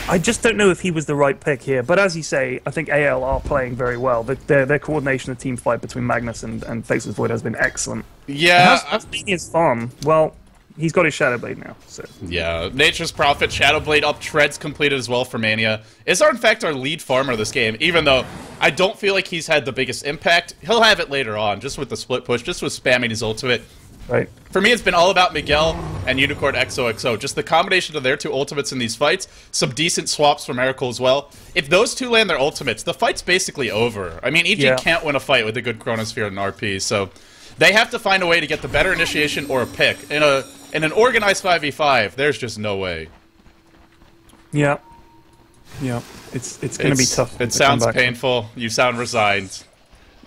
Speaker 3: I just don't know if he was the right pick here, but as you say, I think AL are playing very well. Their coordination of team fight between Magnus and Faceless Void has been excellent.
Speaker 2: Yeah.
Speaker 3: How's Mania's farm? Well, he's got his Shadow Blade now, so.
Speaker 2: Yeah, Nature's Prophet, Shadow Blade up, Treads completed as well for Mania. Is in fact our lead farmer this game, even though I don't feel like he's had the biggest impact. He'll have it later on, just with the split push, just with spamming his ultimate.
Speaker 3: Right.
Speaker 2: For me, it's been all about Miguel and Unicorn XOXO. Just the combination of their 2 ultimates in these fights, some decent swaps for Miracle as well. If those 2 land their ultimates, the fight's basically over. I mean, EG can't win a fight with a good Chronosphere and RP, so they have to find a way to get the better initiation or a pick. In an organized 5v5, there's just no way.
Speaker 3: Yeah. Yeah. It's going to be tough.
Speaker 2: It sounds painful. You sound resigned.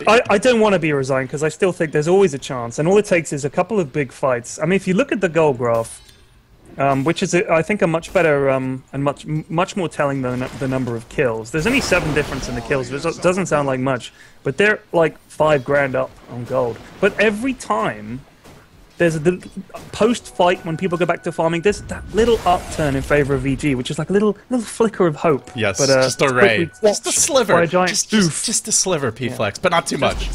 Speaker 3: I don't want to be resigned, because I still think there's always a chance, and all it takes is a couple of big fights. I mean, if you look at the goal graph, which is, I think, a much better and much more telling than the number of kills. There's only 7 difference in the kills, which doesn't sound like much, but they're like 5 grand up on gold. But every time there's a post-fight, when people go back to farming, there's that little upturn in favor of VG, which is like a little flicker of hope.
Speaker 2: Yes,
Speaker 3: but,
Speaker 2: just a ray. Just a sliver. Just a sliver, P-Flex, but not too much.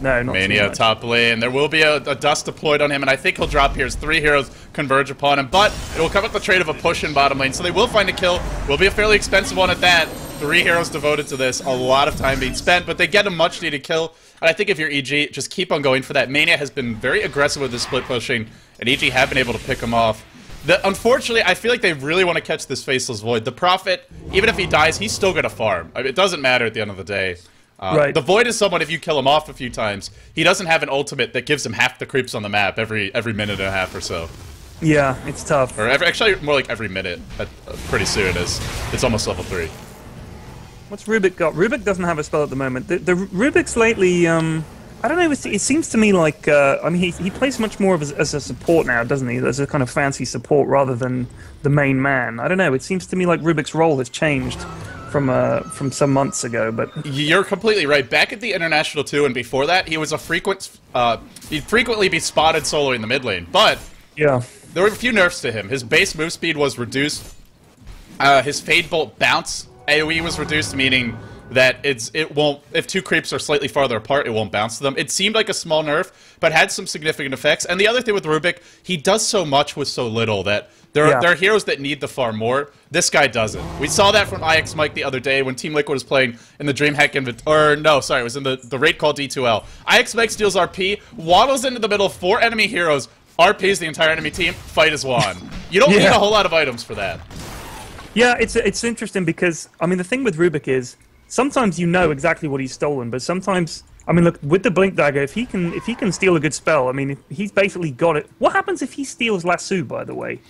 Speaker 3: No, not
Speaker 2: Mania
Speaker 3: too much.
Speaker 2: top lane. There will be a dust deployed on him, and I think he'll drop here as 3 heroes converge upon him, but it will come at the trade of a push in bottom lane, so they will find a kill. Will be a fairly expensive one at that. 3 heroes devoted to this, a lot of time being spent, but they get a much-needed kill. And I think if you're EG, just keep on going for that. Mania has been very aggressive with the split pushing, and EG have been able to pick him off. Unfortunately, I feel like they really want to catch this Faceless Void. The Prophet, even if he dies, he's still going to farm. I mean, it doesn't matter at the end of the day.
Speaker 3: Right.
Speaker 2: The Void is someone, if you kill him off a few times, he doesn't have an ultimate that gives him half the creeps on the map every minute and a half or so.
Speaker 3: Yeah, it's tough.
Speaker 2: Or actually, more like every minute. Pretty soon, it's almost level 3.
Speaker 3: What's Rubik got? Rubik doesn't have a spell at the moment. The Rubik's lately, I don't know, it seems to me like, I mean, he plays much more as a support now, doesn't he? As a kind of fancy support rather than the main man. I don't know, it seems to me like Rubik's role has changed from some months ago, but...
Speaker 2: You're completely right. Back at the International 2 and before that, he was a he'd frequently be spotted soloing the mid lane, but...
Speaker 3: Yeah.
Speaker 2: There were a few nerfs to him. His base move speed was reduced. His Fade Bolt bounce AoE was reduced, meaning that it won't, if 2 creeps are slightly farther apart, it won't bounce to them. It seemed like a small nerf, but had some significant effects. And the other thing with Rubik, he does so much with so little that there are heroes that need the farm more. This guy doesn't. We saw that from IX Mike the other day when Team Liquid was playing in the DreamHack it was in the Raid Call D2L. IX Mike steals RP, waddles into the middle, 4 enemy heroes, RPs the entire enemy team, fight is won. You don't need a whole lot of items for that.
Speaker 3: Yeah, it's interesting because, I mean, the thing with Rubik is, sometimes you know exactly what he's stolen, but sometimes, I mean, look, with the Blink Dagger, if he can steal a good spell, I mean, he's basically got it. What happens if he steals Lasso, by the way?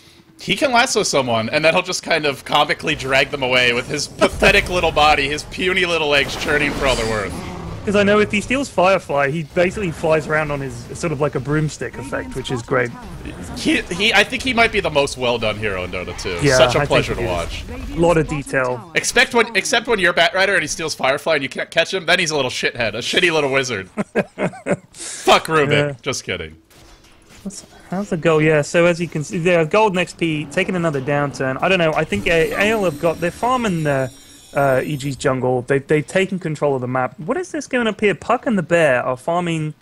Speaker 2: He can lasso someone, and then he'll just kind of comically drag them away with his pathetic little body, his puny little legs churning for all they're worth.
Speaker 3: Because I know if he steals Firefly, he basically flies around on his sort of like a broomstick effect, which is great.
Speaker 2: I think he might be the most well-done hero in Dota 2.
Speaker 3: Yeah,
Speaker 2: Such a pleasure to watch.
Speaker 3: A lot of detail.
Speaker 2: Except when you're Batrider and he steals Firefly and you can't catch him, then he's a little shithead, a shitty little wizard. Fuck Rubik. Yeah. Just kidding.
Speaker 3: How's the goal? Yeah, so as you can see, they're Golden XP, taking another downturn. I don't know, I think AL have got, they're farming EG's jungle. They've taken control of the map. What is this going up here? Puck and the Bear are farming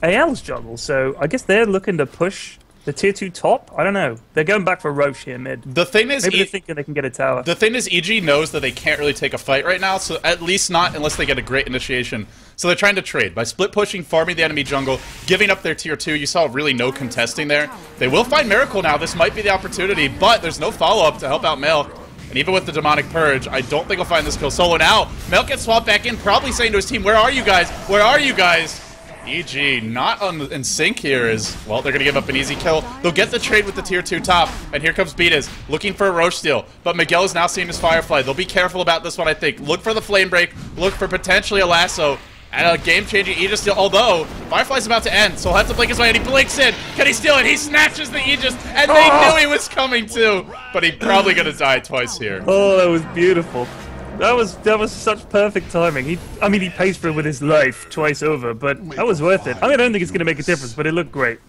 Speaker 3: AL's jungle, so I guess they're looking to push the tier 2 top? I don't know. They're going back for Roche here mid.
Speaker 2: The thing is,
Speaker 3: maybe they're thinking they can get a tower.
Speaker 2: The thing is, EG knows that they can't really take a fight right now, so at least not unless they get a great initiation. So they're trying to trade by split pushing, farming the enemy jungle, giving up their tier 2. You saw really no contesting there. They will find Miracle now. This might be the opportunity, but there's no follow-up to help out Milk. And even with the Demonic Purge, I don't think he'll find this kill solo. Now, Milk gets swapped back in, probably saying to his team, where are you guys? Where are you guys? EG not in sync here is, well, they're going to give up an easy kill. They'll get the trade with the tier 2 top, and here comes Beatus looking for a Roche steal. But Miguel is now seeing his Firefly. They'll be careful about this one, I think. Look for the Flame Break, look for potentially a lasso, and a game-changing Aegis steal, although Firefly's about to end, so he'll have to blink his way, and he blinks in. Can he steal it? He snatches the Aegis, and they knew he was coming too, but he's probably going to die twice here.
Speaker 3: Oh, that was beautiful. That was such perfect timing. He pays for it with his life twice over, but that was worth it. I mean, I don't think it's going to make a difference, but it looked great.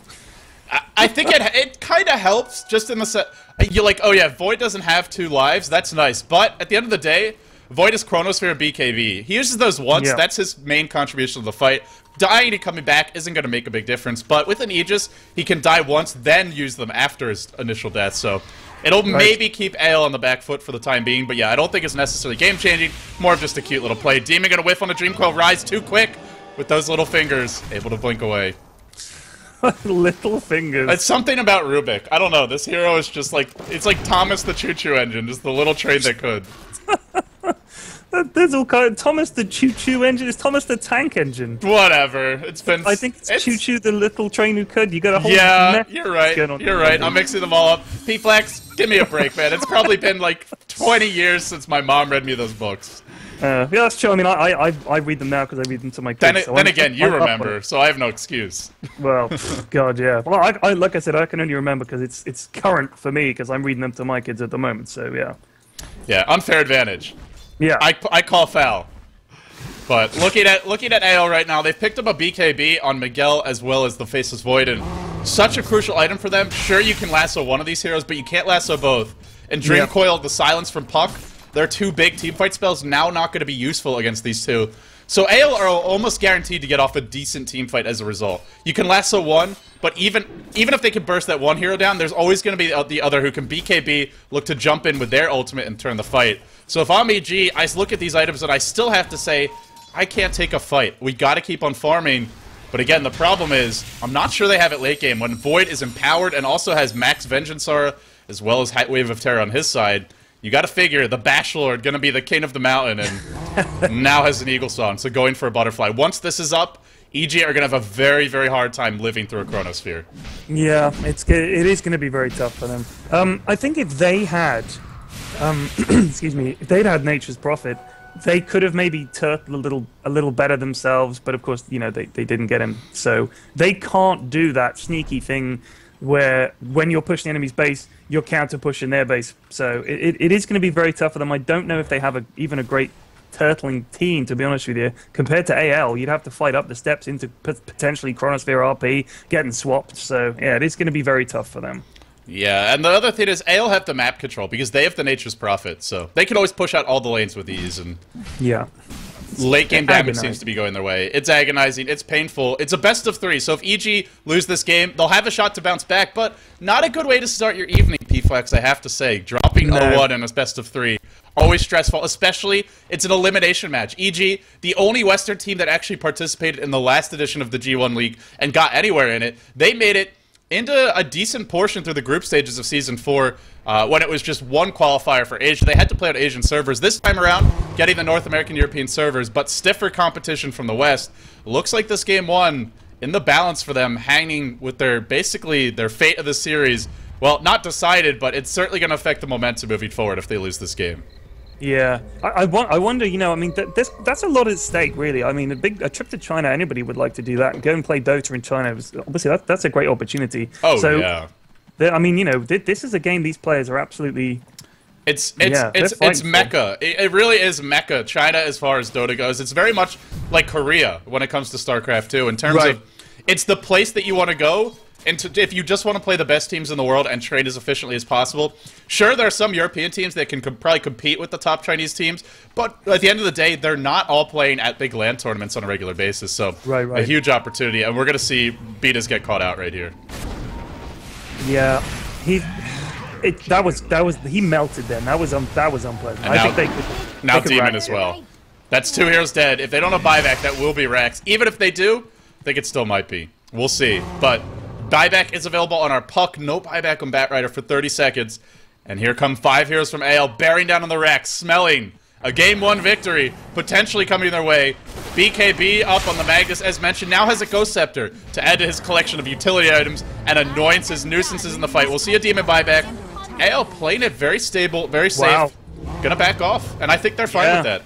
Speaker 2: I think it kind of helps, just in the set. You're like, oh yeah, Void doesn't have 2 lives, that's nice, but at the end of the day, Void is Chronosphere and BKB. He uses those once, that's his main contribution to the fight. Dying and coming back isn't going to make a big difference, but with an Aegis, he can die once, then use them after his initial death, so it'll maybe keep Ale on the back foot for the time being, but yeah, I don't think it's necessarily game-changing, more of just a cute little play. Demon going to whiff on a Dream Coil, rise too quick with those little fingers, able to blink away.
Speaker 3: Little fingers.
Speaker 2: It's something about Rubik. I don't know, this hero is just like, it's like Thomas the Choo-Choo engine, just the little train that could.
Speaker 3: There's all kind of Thomas the Choo-Choo engine. It's Thomas the Tank engine.
Speaker 2: Whatever. It's been.
Speaker 3: I think it's Choo-Choo the little train who could. You got a whole.
Speaker 2: Yeah, you're right. You're right. I'm mixing them all up. P-Flex, give me a break, man. It's probably been like 20 years since my mom read me those books.
Speaker 3: Yeah, that's true. I mean, I read them now because I read them to my kids.
Speaker 2: Then again, you remember, so I have no excuse.
Speaker 3: Well, God, yeah. Well, I like I said, I can only remember because it's current for me because I'm reading them to my kids at the moment. So yeah.
Speaker 2: Yeah, unfair advantage.
Speaker 3: Yeah,
Speaker 2: I call foul. But looking at AO right now, they've picked up a BKB on Miguel as well as the Faceless Void, and such a crucial item for them. Sure, you can lasso one of these heroes, but you can't lasso both. And Dream Coil, the Silence from Puck, their 2 big teamfight spells, now not going to be useful against these 2. So Ale are almost guaranteed to get off a decent teamfight as a result. You can lasso one, but even if they can burst that one hero down, there's always going to be the other who can BKB, look to jump in with their ultimate and turn the fight. So if I'm EG, I look at these items and I still have to say, I can't take a fight. We got to keep on farming. But again, the problem is, I'm not sure they have it late game. When Void is empowered and also has Max Vengeance Aura, as well as Wave of Terror on his side, you got to figure the Bashlord going to be the king of the mountain and now has an Eagle Song, so going for a Butterfly. Once this is up, EG are going to have a very, very hard time living through a Chronosphere.
Speaker 3: Yeah, it is going to be very tough for them. I think if they had, excuse me, if they'd had Nature's Prophet, they could have maybe turtled a little better themselves, but of course, you know, they didn't get him. So they can't do that sneaky thing where when you're pushing the enemy's base, you're counter pushing their base. So it is going to be very tough for them. I don't know if they have even a great turtling team, to be honest with you. Compared to AL, you'd have to fight up the steps into potentially Chronosphere RP, getting swapped. So yeah, it is going to be very tough for them.
Speaker 2: Yeah, and the other thing is AL have the map control because they have the Nature's Prophet, so they can always push out all the lanes with ease. And
Speaker 3: yeah.
Speaker 2: Late game damage seems to be going their way. It's agonizing. It's painful. It's a best of 3. So if EG lose this game, they'll have a shot to bounce back, but not a good way to start your evening, P-Flex, I have to say. Dropping 0-1 in a best of 3. Always stressful, especially it's an elimination match. EG, the only Western team that actually participated in the last edition of the G1 League and got anywhere in it, they made it into a decent portion through the group stages of Season 4 when it was just one qualifier for Asia. They had to play on Asian servers. This time around, getting the North American, European servers, but stiffer competition from the West. Looks like this game 1, in the balance for them, hanging with basically their fate of the series. Well, not decided, but it's certainly going to affect the momentum moving forward if they lose this game.
Speaker 3: Yeah, I wonder, you know, I mean, that's a lot at stake, really. I mean, a trip to China, anybody would like to do that. And go and play Dota in China, obviously, that's a great opportunity.
Speaker 2: Oh, so, yeah.
Speaker 3: I mean, you know, this is a game these players are absolutely...
Speaker 2: It's Mecca. It really is Mecca, China, as far as Dota goes. It's very much like Korea when it comes to StarCraft 2, in terms of... It's the place that you want to go. And if you just want to play the best teams in the world and train as efficiently as possible, sure, there are some European teams that can probably compete with the top Chinese teams, but at the end of the day, they're not all playing at big LAN tournaments on a regular basis, so a huge opportunity, and we're going to see Beatus get caught out right here.
Speaker 3: Yeah, he melted then. That was unpleasant.
Speaker 2: And
Speaker 3: I think they could.
Speaker 2: Now Demon as well. That's 2 heroes dead. If they don't have buyback, that will be Rax. Even if they do, I think it still might be. We'll see, but... Buyback is available on our Puck. No buyback on Batrider for 30 seconds. And here come 5 heroes from AL, bearing down on the Rex, smelling A Game 1 victory potentially coming their way. BKB up on the Magnus, as mentioned, now has a Ghost Scepter to add to his collection of utility items and annoyances, nuisances in the fight. We'll see a Demon buyback. AL playing it very stable, very safe.
Speaker 3: Wow.
Speaker 2: Gonna back off, and I think they're fine with that.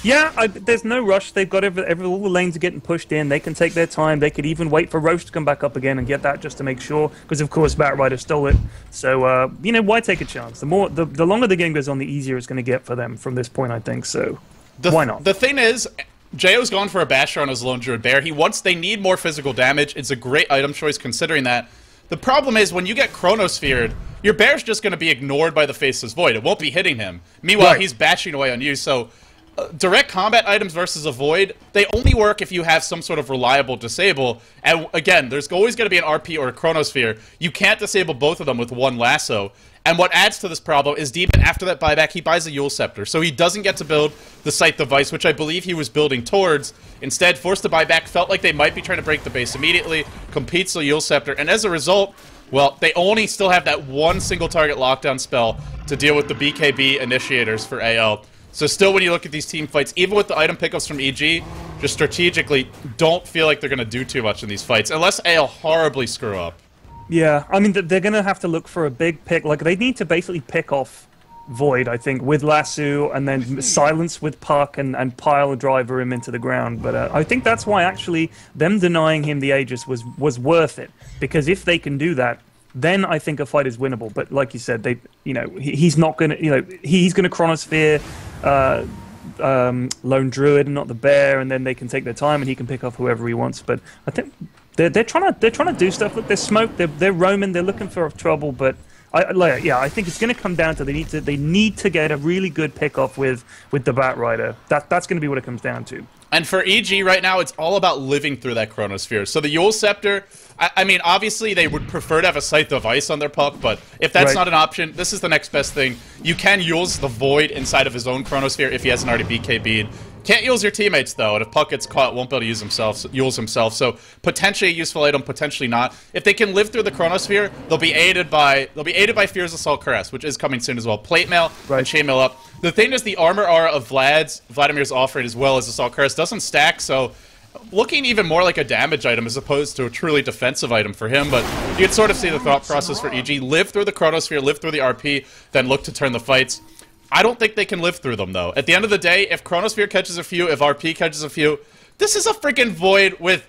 Speaker 3: Yeah, there's no rush. They've got all the lanes are getting pushed in. They can take their time. They could even wait for Roche to come back up again and get that just to make sure, because of course Batrider stole it. So you know, why take a chance? The longer the game goes on, the easier it's going to get for them from this point, I think. So why not?
Speaker 2: The thing is, J.O.'s gone for a Basher on his Lone Druid Bear. They need more physical damage. It's a great item choice considering that. The problem is, when you get Chronosphered, your Bear's just going to be ignored by the Faceless Void. It won't be hitting him. Meanwhile, he's bashing away on you, so direct combat items versus a Void, they only work if you have some sort of reliable disable. And again, there's always going to be an RP or a Chronosphere. You can't disable both of them with one lasso. And what adds to this problem is Demon, after that buyback, he buys a Yule Scepter. So he doesn't get to build the Scythe Device, which I believe he was building towards. Instead, forced to buy back, felt like they might be trying to break the base immediately, competes the Yule Scepter, and as a result, well, they only still have that one single target lockdown spell to deal with the BKB initiators for AL. So still, when you look at these team fights, even with the item pickups from EG, just strategically, don't feel like they're going to do too much in these fights, unless AL horribly screw up.
Speaker 3: Yeah, I mean, they're going to have to look for a big pick. Like, they need to basically pick off Void, I think, with Lasso, and then silence with Puck and pile driver him into the ground. But I think that's why, actually, them denying him the Aegis was worth it. Because if they can do that, then I think a fight is winnable. But like you said, he's not going to, he's going to Chronosphere Lone Druid and not the Bear, and then they can take their time and he can pick off whoever he wants. But I think they're trying to do stuff. Look, they're smoked, they're roaming, they're looking for trouble. But I think it's going to come down to they need to get a really good pick off with the Batrider. That's going to be what it comes down to.
Speaker 2: And for EG right now, it's all about living through that Chronosphere. So the Yule Scepter, I mean, obviously they would prefer to have a Scythe of Ice on their Puck, but if that's not an option, this is the next best thing. You can use the Void inside of his own Chronosphere if he hasn't already BKB'd. Can't use your teammates, though, and if Puck gets caught, won't be able to use himself. So potentially a useful item, potentially not. If they can live through the Chronosphere, they'll be aided by Fear's Assault Caress, which is coming soon as well. Plate Mail and Chainmail up. The thing is, the armor aura of Vladimir's offering as well as Assault Caress doesn't stack, so looking even more like a damage item as opposed to a truly defensive item for him. But you can sort of see the thought process for EG. Live through the Chronosphere, live through the RP, then look to turn the fights. I don't think they can live through them, though. At the end of the day, if Chronosphere catches a few, if RP catches a few, this is a freaking Void with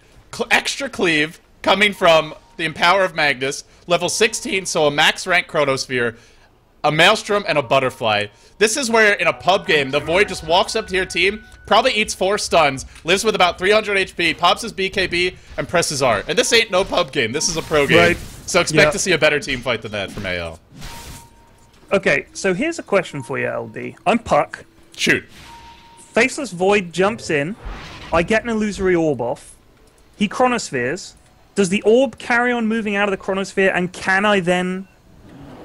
Speaker 2: extra cleave coming from the Empower of Magnus, level 16, so a max rank Chronosphere, a Maelstrom, and a Butterfly. This is where, in a pub game, the Void just walks up to your team, probably eats 4 stuns, lives with about 300 HP, pops his BKB, and presses R. And this ain't no pub game. This is a pro game. Right. So expect to see a better team fight than that from AL.
Speaker 3: Okay, so here's a question for you, LD. I'm Puck.
Speaker 2: Shoot.
Speaker 3: Faceless Void jumps in. I get an illusory orb off. He Chronospheres. Does the orb carry on moving out of the Chronosphere, and can I then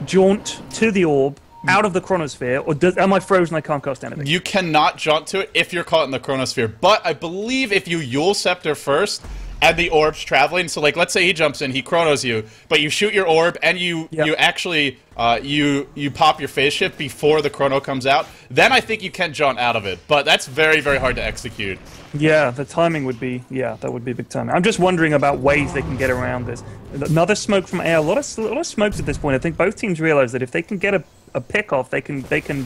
Speaker 3: jaunt to the orb out of the Chronosphere, or am I frozen? I can't cast anything.
Speaker 2: You cannot jaunt to it if you're caught in the Chronosphere, but I believe if you Yule Scepter first and the orb's traveling, so like let's say he jumps in, he chronos you, but you shoot your orb and you actually you pop your phase shift before the chrono comes out, then I think you can jaunt out of it, but that's very, very hard to execute.
Speaker 3: Yeah, the timing would be, that would be big timing. I'm just wondering about ways they can get around this. Another smoke from AL, a lot of smokes at this point. I think both teams realize that if they can get a pick off, they can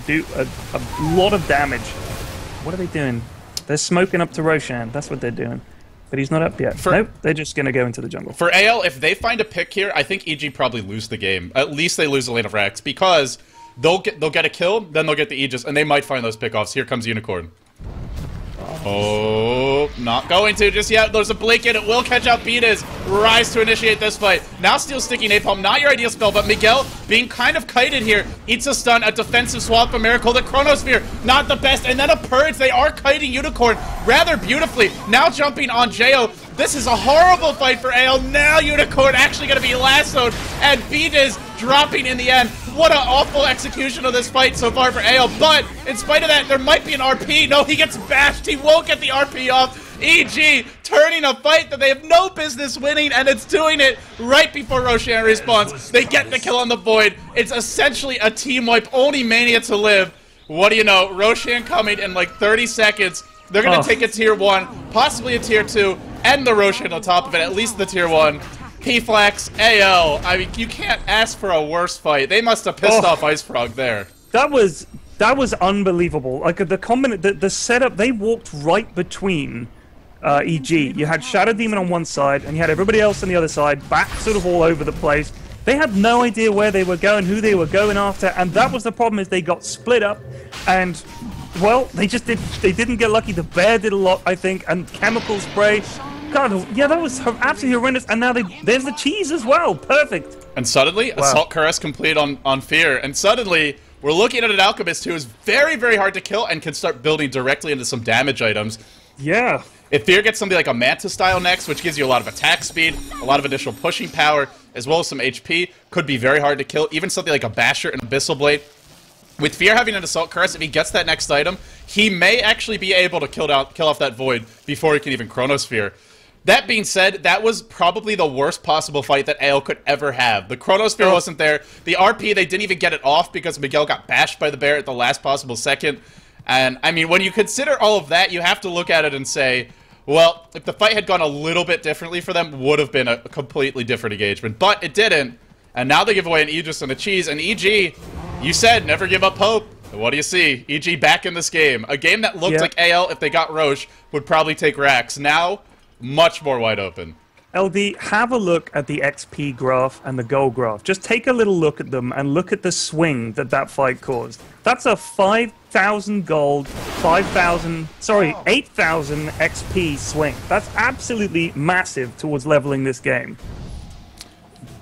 Speaker 3: do a lot of damage. What are they doing? They're smoking up to Roshan, that's what they're doing. But he's not up yet. Nope, they're just going to go into the jungle.
Speaker 2: For AL, if they find a pick here, I think EG probably lose the game. At least they lose the lane of Rex, because they'll get a kill, then they'll get the Aegis, and they might find those pickoffs. Here comes Unicorn. Oh, not going to just yet. There's a blink in. It will catch out Betas. Rise to initiate this fight. Now Steel Sticky Napalm. Not your ideal spell, but Miguel being kind of kited here. Eats a stun, a defensive swap, a miracle. The Chronosphere, not the best. And then a Purge. They are kiting Unicorn rather beautifully. Now jumping on Jo. This is a horrible fight for AL. Now Unicorn actually going to be lassoed. And Betas dropping in the end. What an awful execution of this fight so far for AL. But in spite of that, there might be an RP. No, he gets bashed. He won't get the RP off. EG turning a fight that they have no business winning, and it's doing it right before Roshan respawns. They get the kill on the Void. It's essentially a team wipe. Only Mania to live. what do you know? Roshan coming in like 30 seconds. They're going to take a tier 1, possibly a tier 2, and the Roshan on top of it, at least the tier 1. P-Flax, AL. I mean, you can't ask for a worse fight. They must have pissed off Ice Frog there.
Speaker 3: That was unbelievable. Like the setup, they walked right between EG. You had Shadow Demon on one side, and you had everybody else on the other side, back sort of all over the place. They had no idea where they were going, who they were going after, and that was the problem. Is they got split up, and well, they didn't get lucky. The bear did a lot, I think, and chemical spray. God, yeah, that was absolutely horrendous. And now there's the cheese as well. Perfect.
Speaker 2: And suddenly, Assault Cuirass complete on Fear, and suddenly we're looking at an Alchemist who is very, very hard to kill and can start building directly into some damage items.
Speaker 3: Yeah.
Speaker 2: If Fear gets something like a Manta style next, which gives you a lot of attack speed, a lot of additional pushing power, as well as some HP, could be very hard to kill. Even something like a Basher and Abyssal Blade. With Fear having an Assault Cuirass, if he gets that next item, he may actually be able to kill off that Void before he can even Chronosphere. That being said, that was probably the worst possible fight that AL could ever have. The Chronosphere wasn't there. The RP, they didn't even get it off because Miguel got bashed by the bear at the last possible second. And, I mean, when you consider all of that, you have to look at it and say, well, if the fight had gone a little bit differently for them, would have been a completely different engagement. But it didn't. And now they give away an Aegis and a cheese. And EG, you said never give up hope. And what do you see? EG back in this game. A game that looked like AL, if they got Roche, would probably take Rax. Now, much more wide open.
Speaker 3: LD, have a look at the XP graph and the gold graph. Just take a little look at them and look at the swing that fight caused. That's a 5,000 gold, 8,000 XP swing. That's absolutely massive towards leveling this game.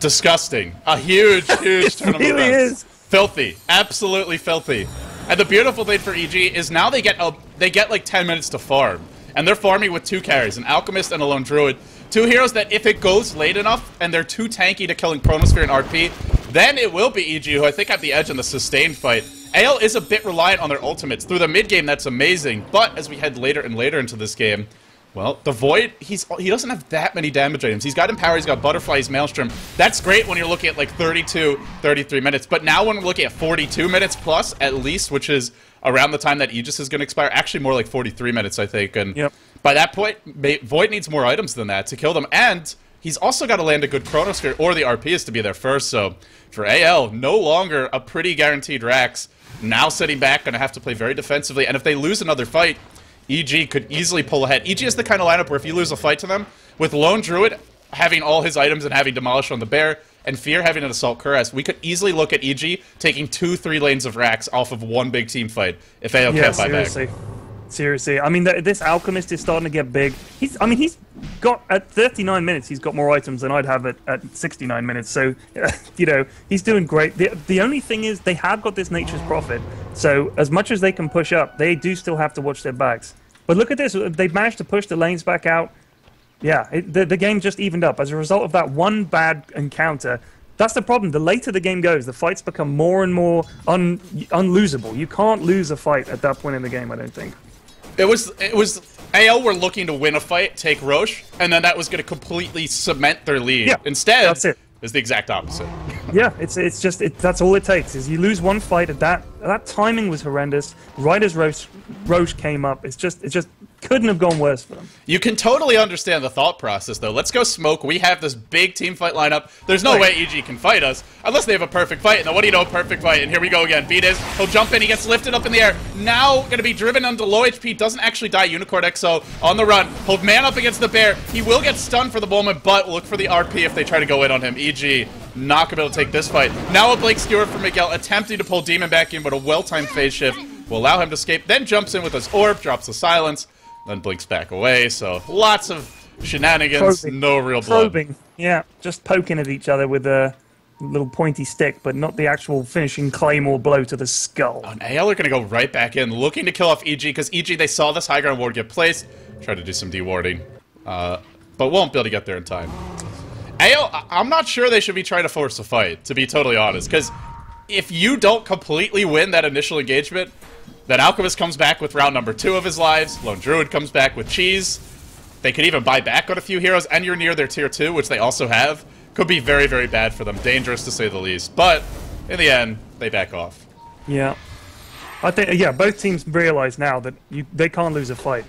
Speaker 2: Disgusting. A huge, huge tournament.
Speaker 3: It really is.
Speaker 2: Filthy. Absolutely filthy. And the beautiful thing for EG is now they get like 10 minutes to farm. And they're farming with 2 carries, an Alchemist and a Lone Druid. 2 heroes that if it goes late enough and they're too tanky to killing Chronosphere and RP, then it will be EG who I think have the edge in the sustained fight. AL is a bit reliant on their ultimates. Through the mid game, that's amazing. But as we head later and later into this game, well, the Void, he doesn't have that many damage items. He's got Empower, he's got Butterfly, he's Maelstrom. That's great when you're looking at like 32, 33 minutes. But now when we're looking at 42 minutes plus, at least, which is around the time that Aegis is going to expire, actually more like 43 minutes, I think. And by that point, Void needs more items than that to kill them. And he's also got to land a good Chronosphere, or the RP is to be there first. So for AL, no longer a pretty guaranteed Rax. Now sitting back, going to have to play very defensively. And if they lose another fight, EG could easily pull ahead. EG is the kind of lineup where if you lose a fight to them, with Lone Druid having all his items and having Demolish on the Bear, and Fear having an Assault Cuirass, we could easily look at EG taking 2-3 lanes of Rax off of one big team fight if AL can't buy back.
Speaker 3: Seriously. I mean, this Alchemist is starting to get big. He's got, at 39 minutes, he's got more items than I'd have at 69 minutes. So, you know, he's doing great. The only thing is they have got this Nature's Prophet. So, as much as they can push up, they do still have to watch their backs. But look at this. They've managed to push the lanes back out. Yeah, the game just evened up. As a result of that one bad encounter, that's the problem. The later the game goes, the fights become more and more unlosable. You can't lose a fight at that point in the game, I don't think.
Speaker 2: It was AL were looking to win a fight, take Roche, and then that was going to completely cement their lead.
Speaker 3: Yeah,
Speaker 2: instead,
Speaker 3: that's it.
Speaker 2: It's the exact opposite.
Speaker 3: Yeah, it's just that's all it takes is you lose one fight. That timing was horrendous. Right as Roche came up, it just couldn't have gone worse for them.
Speaker 2: You can totally understand the thought process, though. Let's go smoke. We have this big team fight lineup. There's no way EG can fight us unless they have a perfect fight. And then what do you know, a perfect fight? And here we go again. Beat is, he'll jump in, he gets lifted up in the air. Now going to be driven onto low HP, doesn't actually die. Unicorn XO on the run. He'll man up against the bear. He will get stunned for the moment, but look for the RP if they try to go in on him. EG not going to be able to take this fight. Now a Blake Stewart for Miguel, attempting to pull Demon back in, but a well-timed phase shift will allow him to escape. Then jumps in with his orb, drops the silence, then blinks back away. So lots of shenanigans, probing. No real blood.
Speaker 3: Probing, yeah, just poking at each other with a little pointy stick, but not the actual finishing claymore blow to the skull.
Speaker 2: Oh, and AL are going to go right back in, looking to kill off EG, because EG, they saw this high ground ward get placed, try to do some dewarding, but won't be able to get there in time. AL, I'm not sure they should be trying to force a fight, to be totally honest, because if you don't completely win that initial engagement, then Alchemist comes back with round number 2 of his lives, Lone Druid comes back with cheese, they could even buy back on a few heroes, and you're near their tier 2, which they also have. Could be very, very bad for them, dangerous to say the least, but in the end, they back off.
Speaker 3: Yeah. I think, yeah, both teams realize now that they can't lose a fight.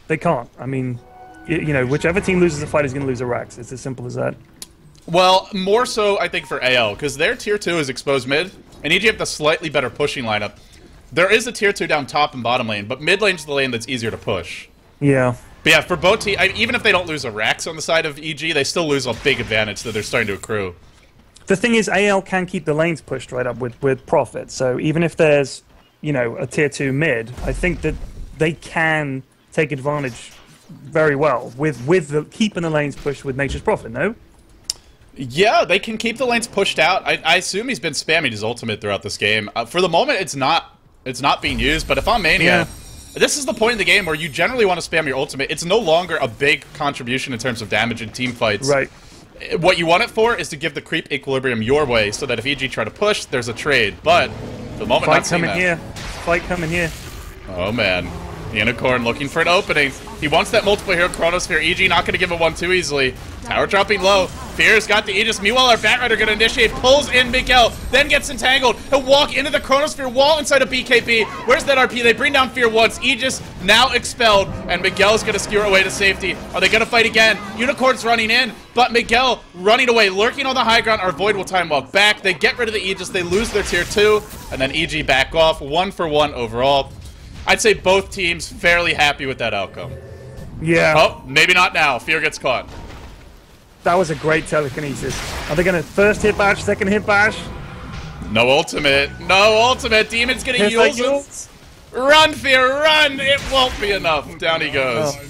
Speaker 3: They can't. I mean, you know, whichever team loses a fight is going to lose a Rax. It's as simple as that.
Speaker 2: Well, more so, I think, for AL, because their tier 2 is exposed mid, and EG have the slightly better pushing lineup. There is a tier 2 down top and bottom lane, but mid lane's the lane that's easier to push.
Speaker 3: Yeah.
Speaker 2: But yeah, for both teams, even if they don't lose a Rax on the side of EG, they still lose a big advantage that they're starting to accrue.
Speaker 3: The thing is, AL can keep the lanes pushed right up with profit. So even if there's, you know, a tier 2 mid, I think that they can take advantage very well with keeping the lanes pushed with Nature's Prophet, no?
Speaker 2: Yeah, they can keep the lanes pushed out. I assume he's been spamming his ultimate throughout this game. For the moment, it's not being used, but if I'm Mania, this is the point in the game where you generally want to spam your ultimate. It's no longer a big contribution in terms of damage in team fights.
Speaker 3: Right.
Speaker 2: What you want it for is to give the creep equilibrium your way, so that if EG try to push, there's a trade. But for the moment, not seeing that.
Speaker 3: Fight coming here.
Speaker 2: Oh man. Unicorn looking for an opening. He wants that multiple hero Chronosphere. EG not going to give it one too easily. Tower dropping low. Fear's got the Aegis. Meanwhile, our Batrider going to initiate. Pulls in Miguel. Then gets entangled. He'll walk into the Chronosphere wall inside of BKB. Where's that RP? They bring down Fear once. Aegis now expelled. And Miguel's going to skewer away to safety. Are they going to fight again? Unicorn's running in. But Miguel running away. Lurking on the high ground. Our Void will time walk back. They get rid of the Aegis. They lose their tier 2. And then EG back off. 1-for-1 overall. I'd say both teams fairly happy with that outcome.
Speaker 3: Yeah.
Speaker 2: Oh, maybe not now. Fear gets caught.
Speaker 3: That was a great telekinesis. Are they going to first hit bash, second hit bash?
Speaker 2: No ultimate. No ultimate. Demon's going to use it. Run, Fear, run! It won't be enough. Down he goes.
Speaker 3: Oh.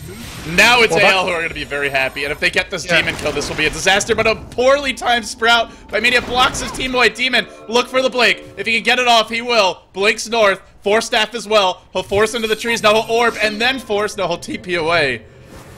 Speaker 2: Now it's AL who are going to be very happy. And if they get this Demon kill, this will be a disaster. But a poorly timed Sprout by Media blocks his team away. Demon, look for the Blink. If he can get it off, he will. Blinks north. Force staff as well. He'll force into the trees. Now he'll orb and then force. Now he'll TP away.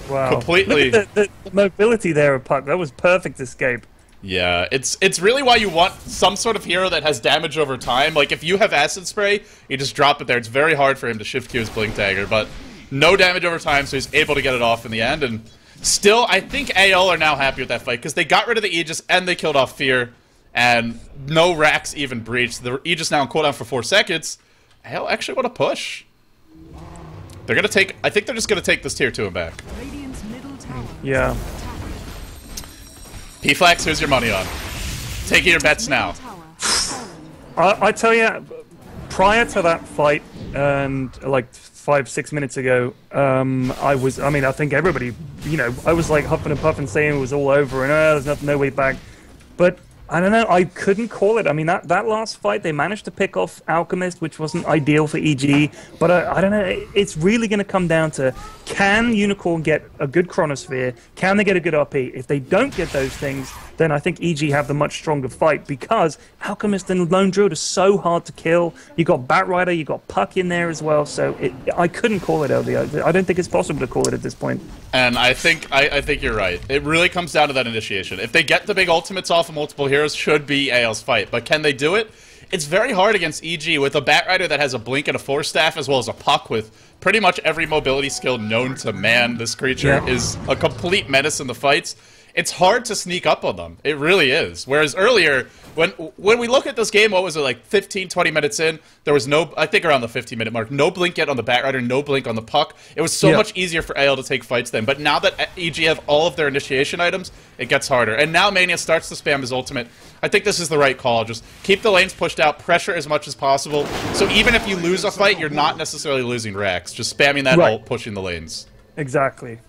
Speaker 3: Wow.
Speaker 2: Completely.
Speaker 3: Look at the mobility there of Puck. That was perfect escape.
Speaker 2: Yeah, it's really why you want some sort of hero that has damage over time. Like, if you have Acid Spray, you just drop it there. It's very hard for him to shift Q his Blink Dagger, but no damage over time, so he's able to get it off in the end. And still, I think AL are now happy with that fight, because they got rid of the Aegis and they killed off Fear, and no Rax even breached. The Aegis now on cooldown for 4 seconds. AL actually want to push. They're going to take... I think they're just going to take this tier 2 and back.
Speaker 3: Yeah.
Speaker 2: P-Flax, who's your money on? Taking your bets now.
Speaker 3: I tell you, prior to that fight, and like 5-6 minutes ago, I think everybody, you know, I was like huffing and puffing saying it was all over and there's no way back. But I don't know, I couldn't call it. I mean, that last fight, they managed to pick off Alchemist, which wasn't ideal for EG. But I don't know, it's really going to come down to, can Unicorn get a good Chronosphere? Can they get a good RP? If they don't get those things, then I think EG have the much stronger fight, because Alchemist and Lone Druid are so hard to kill. You got Batrider, you got Puck in there as well, so I couldn't call it, LD. I don't think it's possible to call it at this point.
Speaker 2: And I think you're right. It really comes down to that initiation. If they get the big ultimates off of multiple heroes, should be AL's fight. But can they do it? It's very hard against EG with a Batrider that has a Blink and a Force Staff, as well as a Puck with pretty much every mobility skill known to man. This creature is a complete menace in the fights. It's hard to sneak up on them. It really is. Whereas earlier, when we look at this game, what was it, like 15, 20 minutes in, there was no, I think around the 15-minute mark, no Blink yet on the Batrider, no Blink on the Puck. It was so much easier for AL to take fights then. But now that EG have all of their initiation items, it gets harder. And now Mania starts to spam his ultimate. I think this is the right call. Just keep the lanes pushed out, pressure as much as possible. So even if you lose a fight, you're not necessarily losing Rax. Just spamming that ult, pushing the lanes.
Speaker 3: Exactly.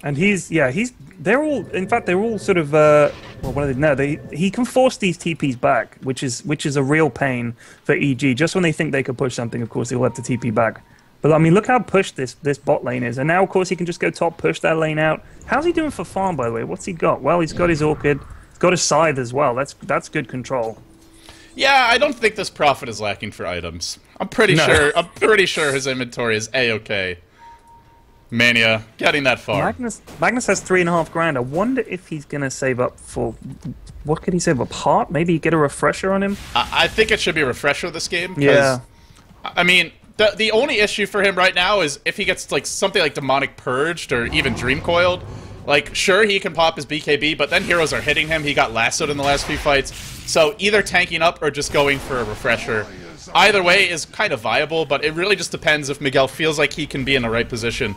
Speaker 3: And they're all sort of, well, what are they? No, he can force these TPs back, which is a real pain for EG. Just when they think they could push something, of course, they'll have to TP back. But I mean, look how pushed this bot lane is. And now, of course, he can just go top, push that lane out. How's he doing for farm, by the way? What's he got? Well, he's got his Orchid. He's got his Scythe as well. That's good control.
Speaker 2: Yeah, I don't think this Prophet is lacking for items. I'm pretty sure his inventory is A-okay. Mania, getting that far.
Speaker 3: Magnus has 3.5 grand. I wonder if he's gonna save up for, what could he save up? Heart? Maybe get a refresher on him.
Speaker 2: I think it should be a refresher this game.
Speaker 3: Yeah.
Speaker 2: I mean, the only issue for him right now is if he gets like something like Demonic Purged or even Dream Coiled. Like, sure, he can pop his BKB, but then heroes are hitting him. He got lassoed in the last few fights. So either tanking up or just going for a refresher. either way is kind of viable, but it really just depends if Miguel feels like he can be in the right position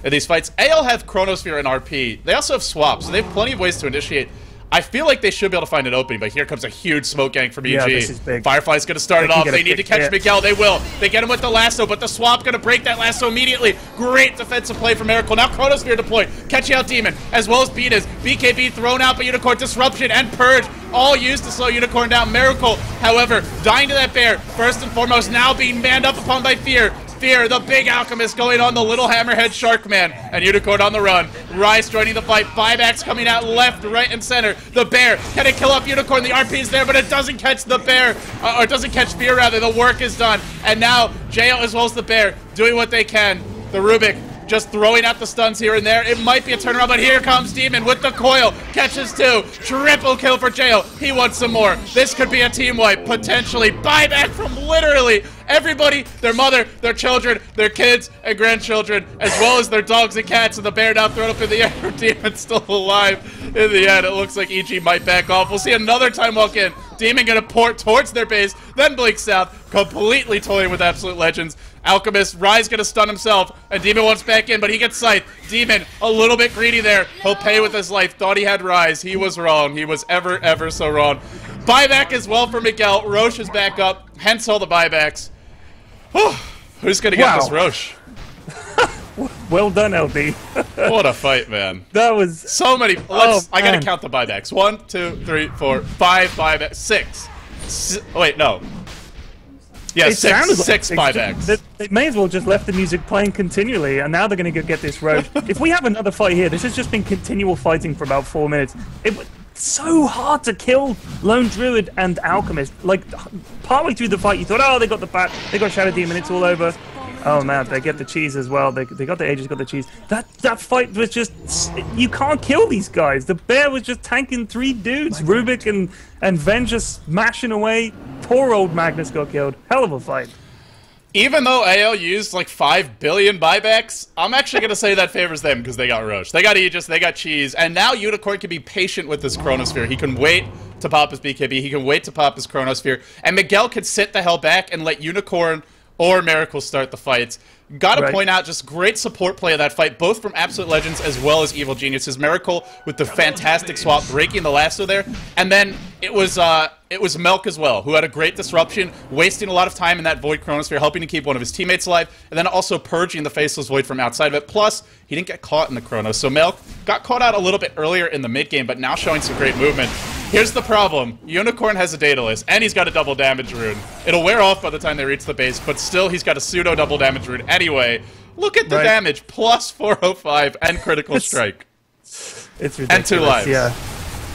Speaker 2: in these fights. AL have Chronosphere and RP. They also have Swap, so they have plenty of ways to initiate. I feel like they should be able to find an opening, but here comes a huge smoke gang from EG.
Speaker 3: Yeah, this is big.
Speaker 2: Firefly's going to start it off. They need to catch Miguel. They will. They get him with the lasso, but the Swap going to break that lasso immediately. Great defensive play from Miracle. Now Chronosphere deployed. Catching out Demon, as well as Beat is. BKB thrown out by Unicorn. Disruption and Purge, all used to slow Unicorn down. Miracle, however, dying to that bear. First and foremost, now being manned up upon by Fear. Fear, the big alchemist going on the little hammerhead shark man, and Unicorn on the run. Rise joining the fight. Buybacks coming out left, right, and center. The bear, can it kill off Unicorn? The RP is there, but it doesn't catch the bear, or it doesn't catch Fear rather. The work is done, and now JL as well as the bear doing what they can. The Rubik just throwing out the stuns here and there. It might be a turnaround, but here comes Demon with the coil. Catches two. Triple kill for JL. He wants some more. This could be a team wipe, potentially. Buyback from literally everybody, their mother, their children, their kids and grandchildren, as well as their dogs and cats, and the bear now thrown up in the air. Demon still alive in the end. It looks like EG might back off. We'll see another time walk in. Demon gonna port towards their base, then blink south, completely toying with Absolute Legends. Alchemist, Rise gonna stun himself, and Demon wants back in, but he gets Scythe. Demon, a little bit greedy there. He'll pay with his life. Thought he had Rise. He was wrong. He was ever so wrong. Buyback as well for Miguel. Roche is back up, hence all the buybacks. Whew. Who's gonna get this Roche?
Speaker 3: Well done, LD.
Speaker 2: What a fight, man.
Speaker 3: That was
Speaker 2: so many. I gotta count the buybacks. 1, 2, 3, 4, 5 buybacks. 6. Wait, no. Yeah, six buybacks.
Speaker 3: They may as well just left the music playing continually, and now they're going to get this road. If we have another fight here, this has just been continual fighting for about 4 minutes. It was so hard to kill Lone Druid and Alchemist. Like, partway through the fight, you thought, oh, they got the bat, they got Shadow Demon, it's all over. Oh man, they get the cheese as well. They got the Aegis, got the cheese. That fight was just, you can't kill these guys. The bear was just tanking 3 dudes. Rubik and Ven just smashing away. Poor old Magnus got killed. Hell of a fight.
Speaker 2: Even though AL used like 5 billion buybacks, I'm actually going to say that favors them because they got Roche. They got Aegis, they got cheese, and now Unicorn can be patient with this Chronosphere. He can wait to pop his BKB, he can wait to pop his Chronosphere, and Miguel could sit the hell back and let Unicorn or Miracle start the fights. Gotta point out, just great support play of that fight, both from Absolute Legends as well as Evil Geniuses. Miracle with the fantastic swap, breaking the lasso there, and then it was Melk as well, who had a great disruption, wasting a lot of time in that Void Chronosphere, helping to keep one of his teammates alive, and then also purging the Faceless Void from outside of it. Plus, he didn't get caught in the Chrono, so Melk got caught out a little bit earlier in the mid-game, but now showing some great movement. Here's the problem. Unicorn has a Daedalus, and he's got a double damage rune. It'll wear off by the time they reach the base, but still he's got a pseudo double damage rune anyway. Look at the damage, plus 405 and critical strike.
Speaker 3: It's ridiculous.
Speaker 2: And 2 lives.
Speaker 3: Yeah.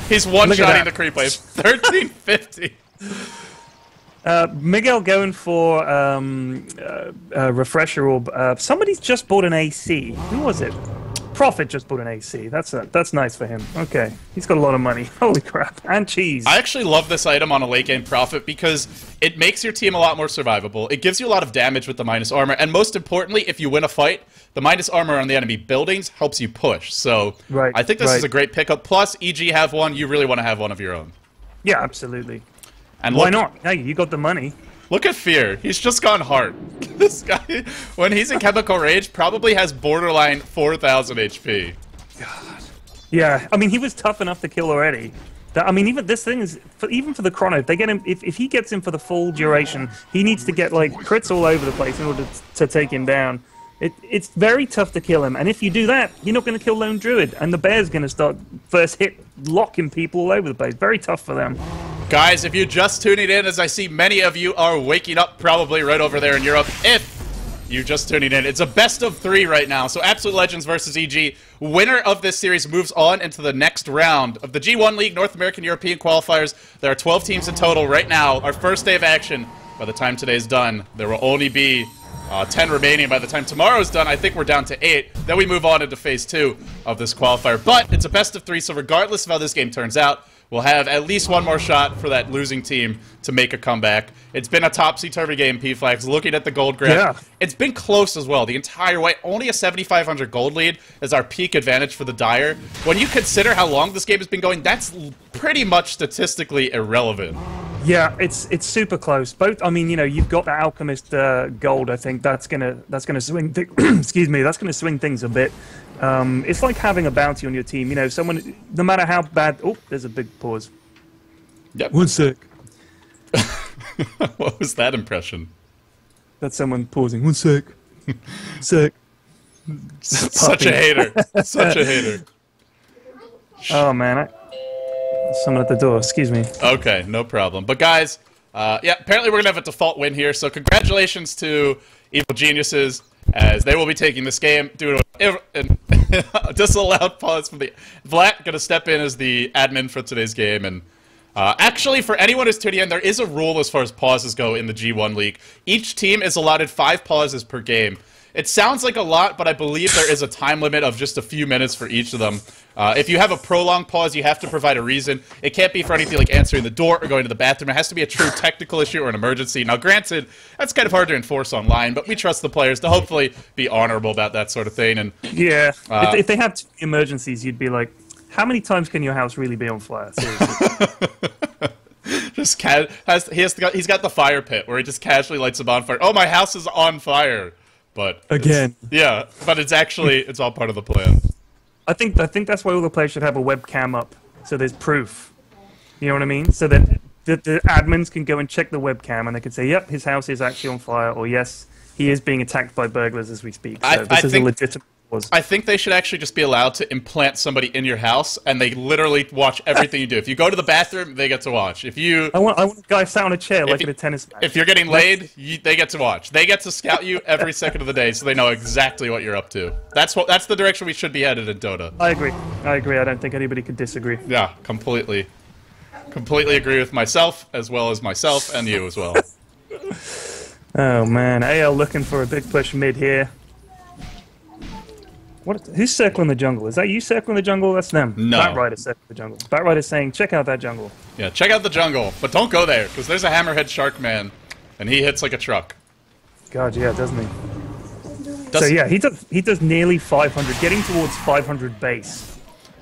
Speaker 2: He's one-shotting the creep wave. 1350.
Speaker 3: Miguel going for refresher orb. Somebody's just bought an AC. Who was it? Prophet just bought an AC. That's nice for him. Okay, he's got a lot of money. Holy crap! And cheese.
Speaker 2: I actually love this item on a late game Prophet because it makes your team a lot more survivable. It gives you a lot of damage with the minus armor, and most importantly, if you win a fight, the minus armor on the enemy buildings helps you push. So I think this is a great pickup. Plus, EG have one. You really want to have one of your own.
Speaker 3: Yeah, absolutely.
Speaker 2: And
Speaker 3: why not? Hey, you got the money.
Speaker 2: Look at Fear. He's just gone hard. This guy, when he's in Chemical Rage, probably has borderline 4,000 HP.
Speaker 3: God. Yeah, I mean, he was tough enough to kill already. I mean, even this thing is, even for the Chrono, if they get him, if he gets him for the full duration, he needs to get like crits all over the place in order to take him down. It's very tough to kill him, and if you do that, you're not going to kill Lone Druid, and the bear's going to start first hit locking people all over the place. Very tough for them.
Speaker 2: Guys, if you're just tuning in, as I see many of you are waking up probably right over there in Europe, if you're just tuning in, it's a best of 3 right now. So Absolute Legends versus EG. Winner of this series moves on into the next round of the G1 League North American European qualifiers. There are 12 teams in total right now. Our first day of action. By the time today's done, there will only be 10 remaining. By the time tomorrow's done, I think we're down to 8. Then we move on into phase 2 of this qualifier. But it's a best of 3, so regardless of how this game turns out, we'll have at least one more shot for that losing team to make a comeback. It's been a topsy-turvy game, P-Flags. Looking at the gold graph, it's been close as well. The entire way, only a 7,500 gold lead is our peak advantage for the Dire. When you consider how long this game has been going, that's pretty much statistically irrelevant.
Speaker 3: Yeah, it's super close. Both, I mean, you know, you've got the Alchemist gold. I think that's gonna swing. Excuse me, that's gonna swing things a bit. It's like having a bounty on your team. You know, someone, no matter how bad. Oh, there's a big pause.
Speaker 2: Yep.
Speaker 3: 1 sec.
Speaker 2: What was that impression?
Speaker 3: That's someone pausing. 1 sec. Sec.
Speaker 2: Such a hater. Such a hater.
Speaker 3: Oh man, someone at the door. Excuse me.
Speaker 2: Okay, no problem. But guys, yeah, apparently we're gonna have a default win here. So congratulations to Evil Geniuses, as they will be taking this game. Doing a disallowed pause from the Vlad. Gonna step in as the admin for today's game. And actually, for anyone who's tuning in, there is a rule as far as pauses go in the G1 League. Each team is allotted 5 pauses per game. It sounds like a lot, but I believe there is a time limit of just a few minutes for each of them. If you have a prolonged pause, you have to provide a reason. It can't be for anything like answering the door or going to the bathroom. It has to be a true technical issue or an emergency. Now, granted, that's kind of hard to enforce online, but we trust the players to hopefully be honorable about that sort of thing. And
Speaker 3: yeah, if they have 2 emergencies, you'd be like, how many times can your house really be on fire? Seriously.
Speaker 2: Just he's got the fire pit where he just casually lights a bonfire. Oh, my house is on fire. But
Speaker 3: again,
Speaker 2: yeah, but it's all part of the plan.
Speaker 3: I think that's why all the players should have a webcam up, so there's proof. You know what I mean? So that the admins can go and check the webcam, and they can say, "Yep, his house is actually on fire," or "Yes, he is being attacked by burglars as we speak." So this is a legitimate cause.
Speaker 2: I think they should actually just be allowed to implant somebody in your house, and they literally watch everything you do. If you go to the bathroom, they get to watch. If you,
Speaker 3: I want a guy sat on a chair like at a tennis match.
Speaker 2: If you're getting laid, they get to watch. They get to scout you every second of the day, so they know exactly what you're up to. That's the direction we should be headed in Dota.
Speaker 3: I agree. I don't think anybody could disagree.
Speaker 2: Yeah, completely agree with myself, as well as myself, and you as well.
Speaker 3: Oh man, AL looking for a big push mid here. Who's circling the jungle? Is that you circling the jungle? That's them.
Speaker 2: No.
Speaker 3: Batrider's circling the jungle. Batrider's saying, check out that jungle.
Speaker 2: Yeah, check out the jungle, but don't go there, because there's a hammerhead shark man, and he hits like a truck.
Speaker 3: God, yeah, doesn't he? So yeah, he does nearly 500, getting towards 500 base.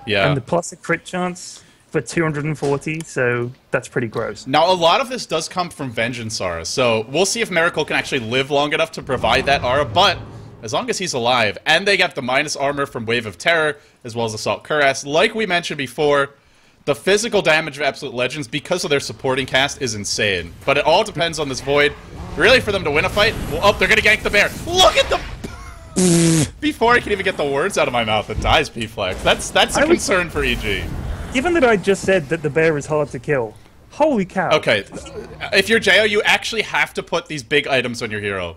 Speaker 2: Yeah.
Speaker 3: And the plus a crit chance for 240, so that's pretty gross.
Speaker 2: Now, a lot of this does come from Vengeance Aura, so we'll see if Miracle can actually live long enough to provide that aura, but as long as he's alive, and they got the minus armor from Wave of Terror, as well as Assault Cuirass, like we mentioned before, the physical damage of Absolute Legends, because of their supporting cast, is insane. But it all depends on this Void. Really, for them to win a fight, well, oh, they're gonna gank the bear. Look at the... Before I can even get the words out of my mouth, it dies P-Flex. That's a concern for EG.
Speaker 3: Given that I just said that the bear is hard to kill, holy cow.
Speaker 2: Okay, if you're Jo, you actually have to put these big items on your hero.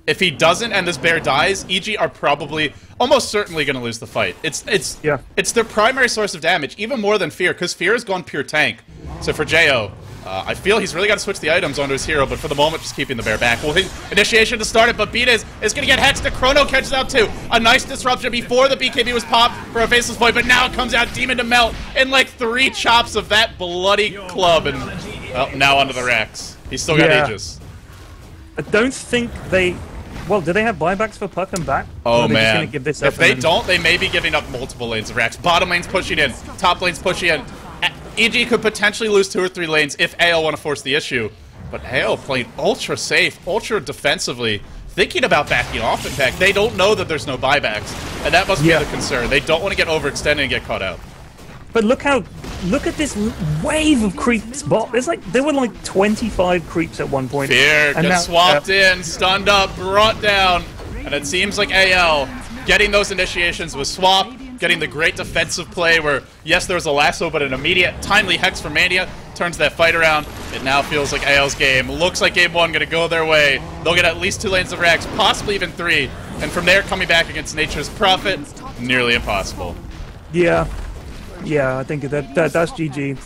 Speaker 2: If he doesn't and this bear dies, EG are probably, almost certainly going to lose the fight. It's their primary source of damage, even more than Fear, because Fear has gone pure tank. So for Jo, I feel he's really got to switch the items onto his hero, but for the moment, just keeping the bear back. Well, his initiation to start it, but Beat is going to get hexed. The Chrono catches out too. A nice disruption before the BKB was popped for a Faceless Void, but now it comes out Demon to melt in like 3 chops of that bloody club, and well, now onto the Rex. He's still got Aegis.
Speaker 3: I don't think they... Well, do they have buybacks for Puck and back?
Speaker 2: Oh, man.
Speaker 3: Gonna give this up
Speaker 2: if they don't, they may be giving up multiple lanes of Rex. Bottom lane's pushing in. Top lane's pushing in. EG could potentially lose 2 or 3 lanes if AL want to force the issue. But AL playing ultra safe, ultra defensively, thinking about backing off, in fact. They don't know that there's no buybacks. And that must be the concern. They don't want to get overextended and get caught out.
Speaker 3: But look at this wave of creeps. There were like 25 creeps at one point.
Speaker 2: Fear gets swapped in, stunned up, brought down, and it seems like AL getting those initiations with swap, getting the great defensive play where, yes, there was a lasso, but an immediate timely hex for Mania turns that fight around. It now feels like AL's game. Looks like game 1 going to go their way. They'll get at least 2 lanes of Rex, possibly even 3, and from there coming back against Nature's Prophet, nearly impossible.
Speaker 3: Yeah, I think that's GG.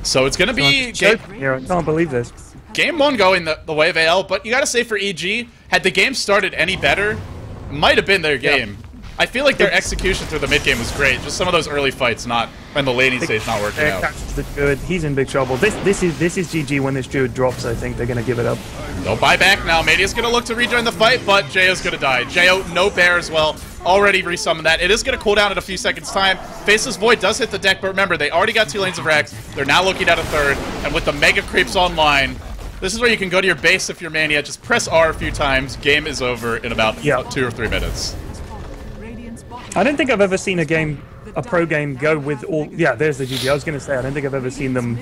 Speaker 2: So it's going to be...
Speaker 3: I can't believe this.
Speaker 2: Game 1 going the way of AL, but you got to say for EG, had the game started any better, might have been their game. I feel like their execution through the mid game was great. Just some of those early fights, not and the laning stage not working out.
Speaker 3: Good. He's in big trouble. This is GG when this Druid drops. I think they're gonna give it up.
Speaker 2: No buyback now. Mania's gonna look to rejoin the fight, but Jayo's gonna die. Jayo, no bear as well. Already resummoned that. It is gonna cool down in a few seconds time. Faceless Void does hit the deck, but remember, they already got 2 lanes of Rex. They're now looking at a third, and with the Mega Creeps online, this is where you can go to your base if you're Mania. Just press R a few times. Game is over in about 2 or 3 minutes.
Speaker 3: I don't think I've ever seen a pro game go with all... Yeah, there's the GG. I was going to say, I don't think I've ever seen them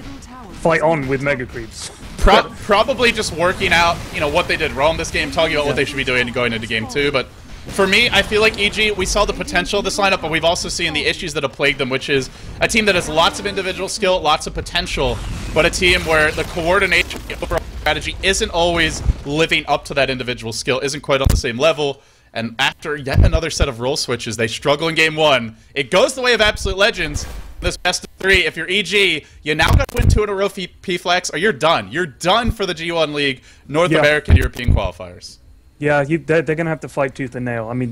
Speaker 3: fight on with Mega Creeps.
Speaker 2: Probably just working out, what they did wrong this game, talking about what they should be doing going into Game 2, but for me, I feel like EG, we saw the potential of this lineup, but we've also seen the issues that have plagued them, which is a team that has lots of individual skill, lots of potential, but a team where the coordination overall strategy isn't always living up to that individual skill, isn't quite on the same level. And after yet another set of role switches, they struggle in Game 1. It goes the way of Absolute Legends. This best of 3, if you're EG, you now got to win 2 in a row P-Flex, or you're done. You're done for the G1 League, North American, European qualifiers. Yeah,
Speaker 3: they're going to have to fight tooth and nail. I mean,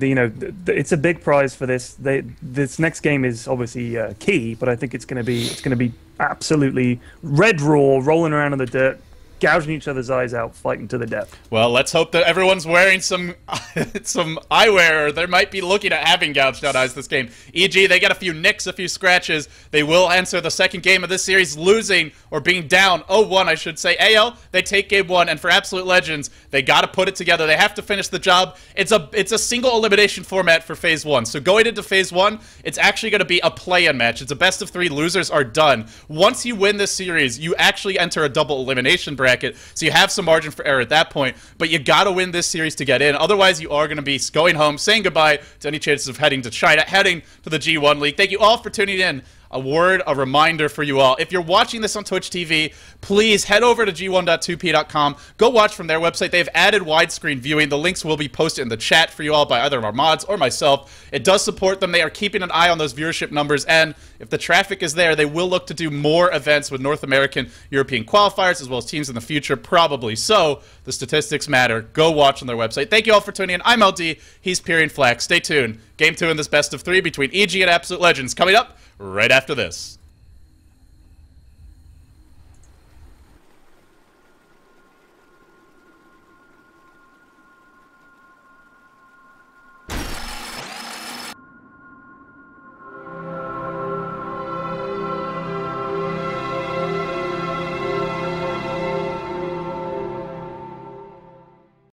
Speaker 3: it's a big prize for this. This next game is obviously key, but I think it's going to be absolutely red raw, rolling around in the dirt, gouging each other's eyes out, fighting to the death.
Speaker 2: Well, let's hope that everyone's wearing some eyewear, or they might be looking at having gouged out eyes this game. EG, they get a few nicks, a few scratches. They will enter the second game of this series losing, or being down 0-1, I should say. AL, they take Game 1, and for Absolute Legends, they got to put it together. They have to finish the job. It's a single elimination format for Phase 1. So going into Phase 1, it's actually going to be a play-in match. It's a best of 3. Losers are done. Once you win this series, you actually enter a double elimination bracket, so you have some margin for error at that point, but you got to win this series to get in. Otherwise, you are going to be going home, saying goodbye to any chances of heading to China, heading to the G1 League. Thank you all for tuning in. A reminder for you all. If you're watching this on Twitch TV, please head over to g1.2p.com. Go watch from their website. They've added widescreen viewing. The links will be posted in the chat for you all by either of our mods or myself. It does support them. They are keeping an eye on those viewership numbers, and if the traffic is there, they will look to do more events with North American, European qualifiers, as well as teams in the future, probably. So, the statistics matter. Go watch on their website. Thank you all for tuning in. I'm LD. He's Pyrian Flax. Stay tuned. Game 2 in this best of 3 between EG and Absolute Legends coming up right after this.